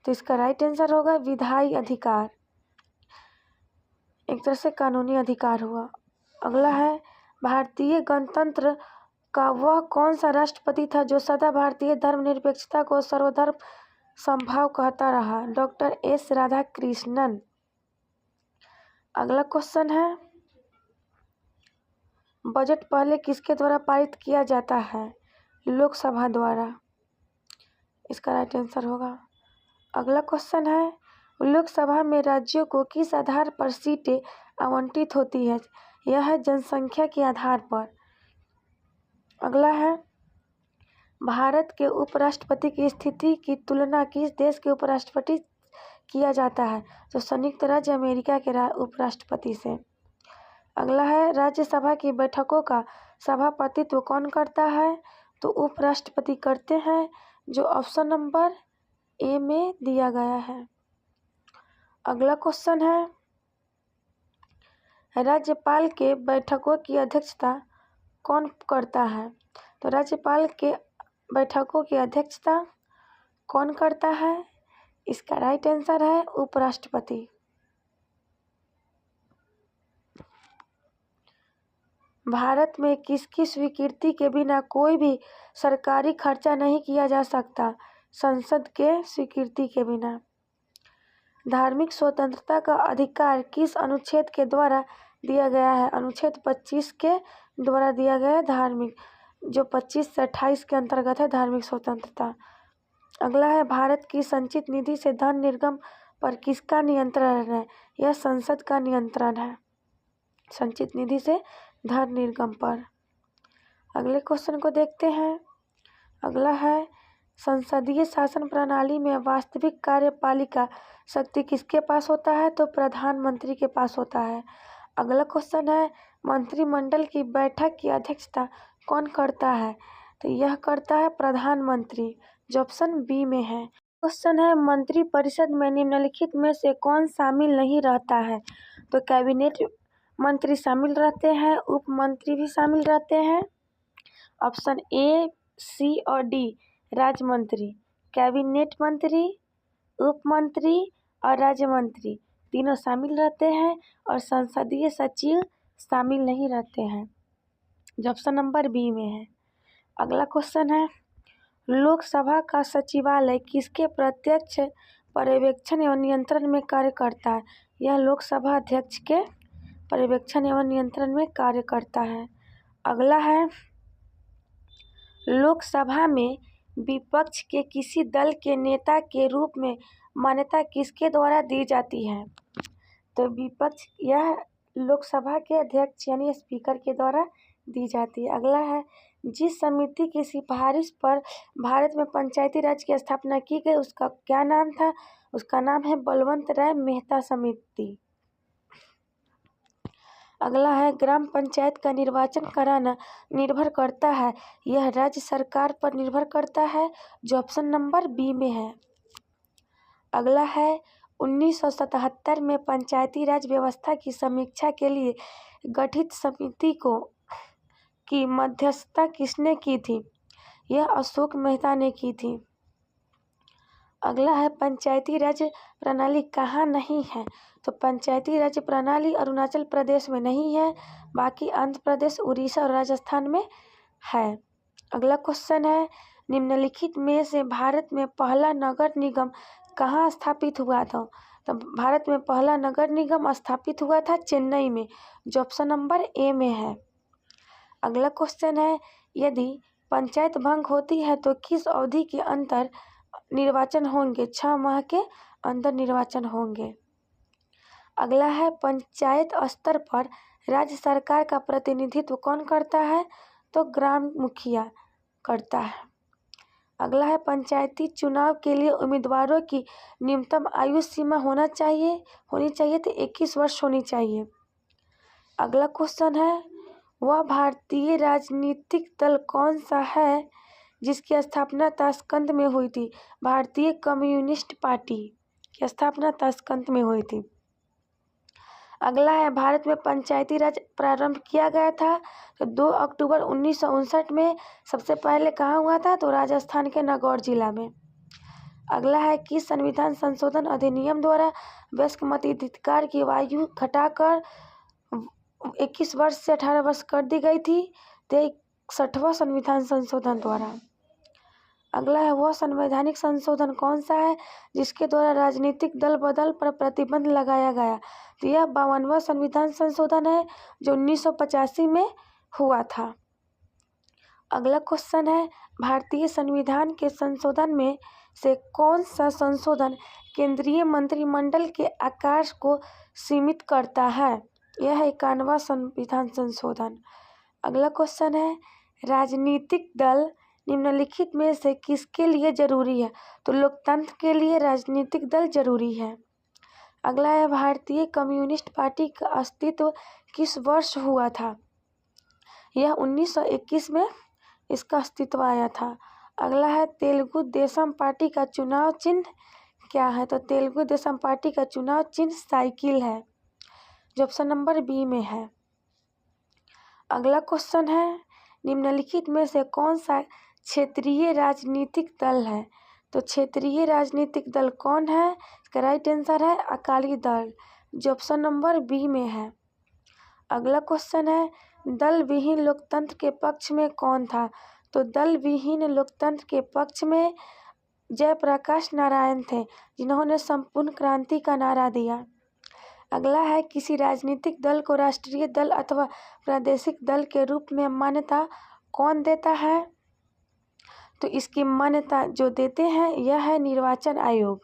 तो इसका राइट आंसर होगा विधायी अधिकार, एक तरह से कानूनी अधिकार हुआ। अगला है, भारतीय गणतंत्र का वह कौन सा राष्ट्रपति था जो सदा भारतीय धर्मनिरपेक्षता को सर्वधर्म समभाव कहता रहा? Doctor S Radhakrishnan. अगला क्वेश्चन है, बजट पहले किसके द्वारा पारित किया जाता है? लोकसभा द्वारा, इसका राइट आंसर होगा। अगला क्वेश्चन है, लोकसभा में राज्यों को किस आधार पर सीटें आवंटित होती है? यह है जनसंख्या के आधार पर। अगला है, भारत के उपराष्ट्रपति की स्थिति की तुलना किस देश के उपराष्ट्रपति किया जाता है? तो संयुक्त राज्य अमेरिका के उपराष्ट्रपति से। अगला है, राज्यसभा की बैठकों का सभापतित्व कौन करता है? तो उपराष्ट्रपति करते हैं, जो ऑप्शन नंबर ए में दिया गया है। अगला क्वेश्चन है, राज्यपाल के बैठकों की अध्यक्षता कौन करता है? तो राज्यपाल के बैठकों की अध्यक्षता कौन करता है? इसका राइट आंसर है उपराष्ट्रपति। भारत में किसकी स्वीकृति के बिना कोई भी सरकारी खर्चा नहीं किया जा सकता? संसद के स्वीकृति के बिना। धार्मिक स्वतंत्रता का अधिकार किस अनुच्छेद के द्वारा दिया गया है? अनुच्छेद 25 के द्वारा दिया गया है धार्मिक, जो 25 से 28 के अंतर्गत है धार्मिक स्वतंत्रता। अगला है, भारत की संचित निधि से धन निर्गम पर किसका नियंत्रण है? यह संसद का नियंत्रण है। संचित निधि से धन निर्गम पर। अगले क्वेश्चन को देखते हैं। अगला है, संसदीय शासन प्रणाली में वास्तविक कार्यपालिका शक्ति किसके पास होता है? तो प्रधानमंत्री के पास होता है। अगला क्वेश्चन है, मंत्रिमंडल की बैठक की अध्यक्षता कौन करता है? तो यह करता है प्रधानमंत्री, जो ऑप्शन बी में है। क्वेश्चन है, मंत्रिपरिषद में निम्नलिखित में से कौन शामिल नहीं रहता है? तो कैबिनेट मंत्री शामिल रहते हैं, उप मंत्री भी शामिल रहते हैं। ऑप्शन ए, सी और डी राज्य मंत्री, कैबिनेट मंत्री, उप मंत्री और राज्य मंत्री तीनों शामिल रहते हैं और संसदीय सचिव शामिल नहीं रहते हैं, जो ऑप्शन नंबर बी में है। अगला क्वेश्चन है, लोकसभा का सचिवालय किसके प्रत्यक्ष पर्यवेक्षण एवं नियंत्रण में कार्य करता है? यह लोकसभा अध्यक्ष के पर्यवेक्षण एवं नियंत्रण में कार्य करता है। अगला है, लोकसभा में विपक्ष के किसी दल के नेता के रूप में मान्यता किसके द्वारा दी जाती है? तो विपक्ष यह लोकसभा के अध्यक्ष यानी स्पीकर के द्वारा दी जाती है। अगला है, जिस समिति की सिफारिश पर भारत में पंचायती राज की स्थापना की गई उसका क्या नाम था? उसका नाम है बलवंत राय मेहता समिति। अगला है, ग्राम पंचायत का निर्वाचन कराना निर्भर करता है, यह राज्य सरकार पर निर्भर करता है, जो ऑप्शन नंबर बी में है। अगला है, 1977 में पंचायती राज व्यवस्था की समीक्षा के लिए गठित समिति की मध्यस्थता किसने की थी? यह अशोक मेहता ने की थी। अगला है, पंचायती राज प्रणाली कहाँ नहीं है? तो पंचायती राज प्रणाली अरुणाचल प्रदेश में नहीं है, बाकी आंध्र प्रदेश, उड़ीसा और राजस्थान में है। अगला क्वेश्चन है, निम्नलिखित में से भारत में पहला नगर निगम कहाँ स्थापित हुआ था? तो भारत में पहला नगर निगम स्थापित हुआ था चेन्नई में, जो ऑप्शन नंबर ए में है। अगला क्वेश्चन है, यदि पंचायत भंग होती है तो किस अवधि के अंतर निर्वाचन होंगे? 6 माह के अंदर निर्वाचन होंगे। अगला है, पंचायत स्तर पर राज्य सरकार का प्रतिनिधित्व कौन करता है? तो ग्राम मुखिया करता है। अगला है, पंचायती चुनाव के लिए उम्मीदवारों की न्यूनतम आयु सीमा होनी चाहिए तो 21 वर्ष होनी चाहिए। अगला क्वेश्चन है, वह भारतीय राजनीतिक दल कौन सा है जिसकी स्थापना ताशकंद में हुई थी? भारतीय कम्युनिस्ट पार्टी की स्थापना ताशकंद में हुई थी। अगला है, भारत में पंचायती राज प्रारंभ किया गया था तो 2 अक्टूबर 1959 में सबसे पहले कहाँ हुआ था? तो राजस्थान के नागौर जिला में। अगला है, किस संविधान संशोधन अधिनियम द्वारा वयस्क मताधिकार की आयु घटाकर 21 वर्ष से 18 वर्ष कर दी गई थी? तो 61वां संविधान संशोधन द्वारा। अगला है, वह संवैधानिक संशोधन कौन सा है जिसके द्वारा राजनीतिक दल बदल पर प्रतिबंध लगाया गया? तो यह 52वां संविधान संशोधन है जो 1985 में हुआ था। अगला क्वेश्चन है, भारतीय संविधान के संशोधन में से कौन सा संशोधन केंद्रीय मंत्रिमंडल के आकार को सीमित करता है? यह है 51वां संविधान संशोधन। अगला क्वेश्चन है, राजनीतिक दल निम्नलिखित में से किसके लिए जरूरी है? तो लोकतंत्र के लिए राजनीतिक दल जरूरी है। अगला है, भारतीय कम्युनिस्ट पार्टी का अस्तित्व किस वर्ष हुआ था? यह 1921 में इसका अस्तित्व आया था। अगला है, तेलुगु देशम पार्टी का चुनाव चिन्ह क्या है? तो तेलुगु देशम पार्टी का चुनाव चिन्ह साइकिल है, जो ऑप्शन नंबर बी में है। अगला क्वेश्चन है, निम्नलिखित में से कौन सा क्षेत्रीय राजनीतिक दल है? तो क्षेत्रीय राजनीतिक दल कौन है? इसका राइट आंसर है अकाली दल, जो ऑप्शन नंबर बी में है। अगला क्वेश्चन है, दल विहीन लोकतंत्र के पक्ष में कौन था? तो दल विहीन लोकतंत्र के पक्ष में जयप्रकाश नारायण थे, जिन्होंने संपूर्ण क्रांति का नारा दिया। अगला है, किसी राजनीतिक दल को राष्ट्रीय दल अथवा प्रादेशिक दल के रूप में मान्यता कौन देता है? तो इसकी मान्यता जो देते हैं यह है निर्वाचन आयोग,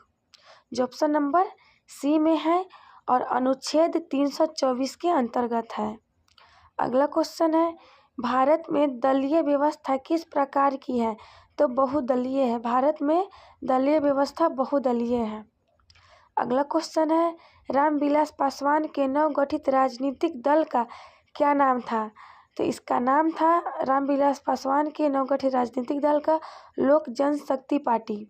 जो ऑप्शन नंबर सी में है और अनुच्छेद 324 के अंतर्गत है। अगला क्वेश्चन है, भारत में दलीय व्यवस्था किस प्रकार की है? तो बहुदलीय है। भारत में दलीय व्यवस्था बहुदलीय है। अगला क्वेश्चन है, रामविलास पासवान के नवगठित राजनीतिक दल का क्या नाम था? तो इसका नाम था, रामविलास पासवान के नवगठित राजनीतिक दल का लोक जनशक्ति पार्टी।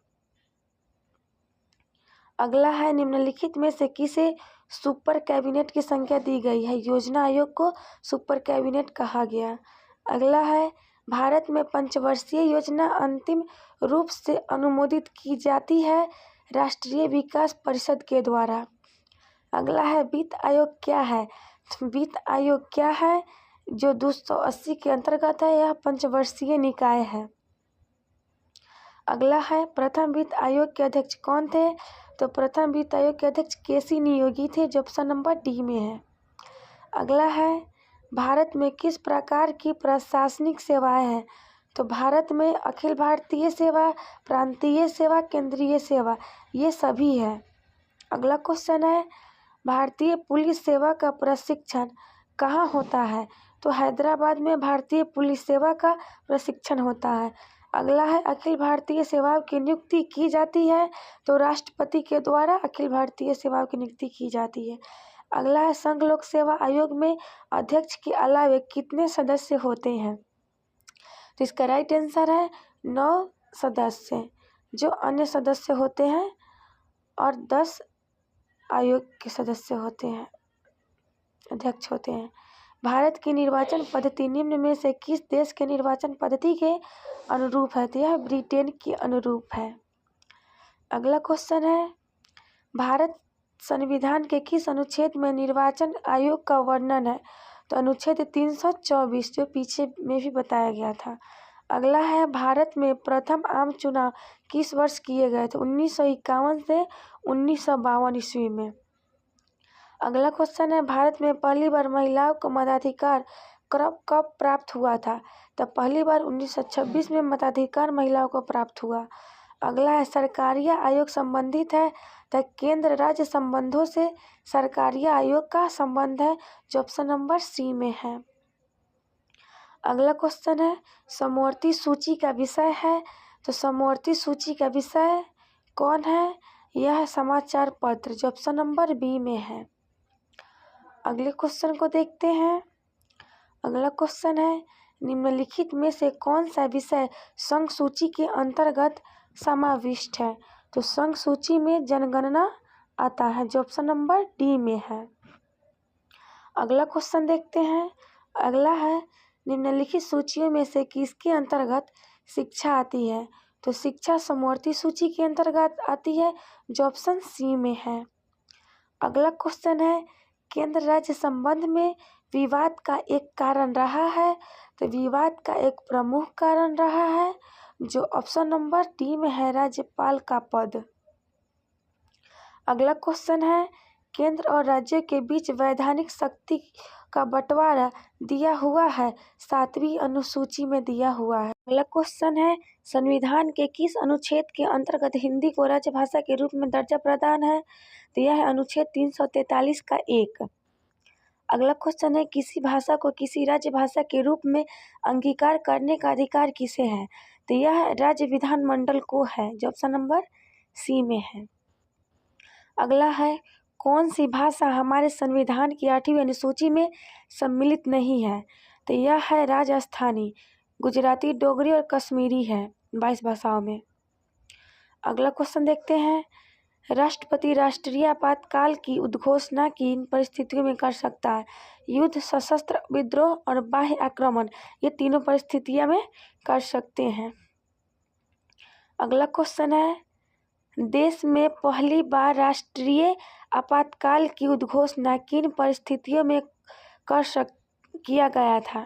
अगला है, निम्नलिखित में से किसे सुपर कैबिनेट की संज्ञा दी गई है? योजना आयोग को सुपर कैबिनेट कहा गया। अगला है, भारत में पंचवर्षीय योजना अंतिम रूप से अनुमोदित की जाती है राष्ट्रीय विकास परिषद के द्वारा। अगला है, वित्त आयोग क्या है? वित्त आयोग क्या है? जो 280 के अंतर्गत है, यह पंचवर्षीय निकाय है। अगला है, प्रथम वित्त आयोग के अध्यक्ष कौन थे? तो प्रथम वित्त आयोग के अध्यक्ष केसी नियोगी थे, जो ऑप्शन नंबर डी में है। अगला है, भारत में किस प्रकार की प्रशासनिक सेवाएं हैं? तो भारत में अखिल भारतीय सेवा, प्रांतीय सेवा, केंद्रीय सेवा, ये सभी है। अगला क्वेश्चन है, भारतीय पुलिस सेवा का प्रशिक्षण कहाँ होता है? तो हैदराबाद में भारतीय पुलिस सेवा का प्रशिक्षण होता है। अगला है, अखिल भारतीय सेवाओं की नियुक्ति की जाती है? तो राष्ट्रपति के द्वारा अखिल भारतीय सेवाओं की नियुक्ति की जाती है। अगला है, संघ लोक सेवा आयोग में अध्यक्ष के अलावे कितने सदस्य होते हैं? तो इसका राइट आंसर है 9 सदस्य, जो अन्य सदस्य होते हैं, और 10 आयोग के सदस्य होते हैं, अध्यक्ष होते हैं। भारत की निर्वाचन पद्धति निम्न में से किस देश के निर्वाचन पद्धति के अनुरूप है? तो यह ब्रिटेन के अनुरूप है। अगला क्वेश्चन है, भारत संविधान के किस अनुच्छेद में निर्वाचन आयोग का वर्णन है? तो अनुच्छेद 324, जो पीछे में भी बताया गया था। अगला है, भारत में प्रथम आम चुनाव किस वर्ष किए गए थे? 1951 से 1952 ईस्वी में। अगला क्वेश्चन है, भारत में पहली बार महिलाओं को मताधिकार कब प्राप्त हुआ था? तो पहली बार 1926 में मताधिकार महिलाओं को प्राप्त हुआ। अगला है, सरकारिया आयोग संबंधित है? तो केंद्र राज्य संबंधों से सरकारिया आयोग का संबंध है, जो ऑप्शन नंबर सी में है। अगला क्वेश्चन है, समवर्ती सूची का विषय है? तो समवर्ती सूची का विषय कौन है? यह समाचार पत्र, जो ऑप्शन नंबर बी में है। अगले क्वेश्चन को देखते हैं। अगला क्वेश्चन है, निम्नलिखित में से कौन सा विषय संघ सूची के अंतर्गत समाविष्ट है? तो संघ सूची में जनगणना आता है, जो ऑप्शन नंबर डी में है। अगला क्वेश्चन देखते हैं। अगला है, निम्नलिखित सूचियों में से किसके अंतर्गत शिक्षा आती है? तो शिक्षा समवर्ती सूची के अंतर्गत आती है, जो ऑप्शन सी में है। अगला क्वेश्चन है, केंद्र राज्य संबंध में विवाद का एक कारण रहा है? तो विवाद का एक प्रमुख कारण रहा है, जो ऑप्शन नंबर डी में है, राज्यपाल का पद। अगला क्वेश्चन है, केंद्र और राज्यों के बीच वैधानिक शक्ति का बंटवारा दिया हुआ है? 7वीं अनुसूची में दिया हुआ है। अगला क्वेश्चन है, संविधान के किस अनुच्छेद के अंतर्गत हिंदी को राजभाषा के रूप में दर्जा प्रदान है? तो यह है अनुच्छेद 343 का 1। अगला क्वेश्चन है, किसी भाषा को किसी राज्य भाषा के रूप में अंगीकार करने का अधिकार किसे है? तो यह राज्य विधानमंडल को है, जो ऑप्शन नंबर सी में है। अगला है, कौन सी भाषा हमारे संविधान की 8वीं अनुसूची में सम्मिलित नहीं है? तो यह है राजस्थानी, गुजराती, डोगरी और कश्मीरी है, 22 भाषाओं में। अगला क्वेश्चन देखते हैं, राष्ट्रपति राष्ट्रीय आपातकाल की उद्घोषणा किन परिस्थितियों में कर सकता है? युद्ध, सशस्त्र विद्रोह और बाह्य आक्रमण, ये तीनों परिस्थितियों में कर सकते हैं। अगला क्वेश्चन है, देश में पहली बार राष्ट्रीय आपातकाल की उद्घोषणा किन परिस्थितियों में किया गया था?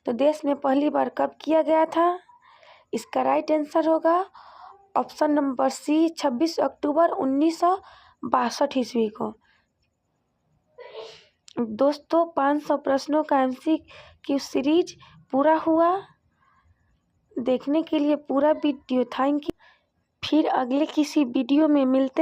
तो देश में पहली बार कब किया गया था? इसका राइट आंसर होगा ऑप्शन नंबर सी, 26 अक्टूबर 1962 ईस्वी को। दोस्तों, 500 प्रश्नों का MCQ सीरीज पूरा हुआ। देखने के लिए पूरा वीडियो थैंक यू। फिर अगले किसी वीडियो में मिलते हैं।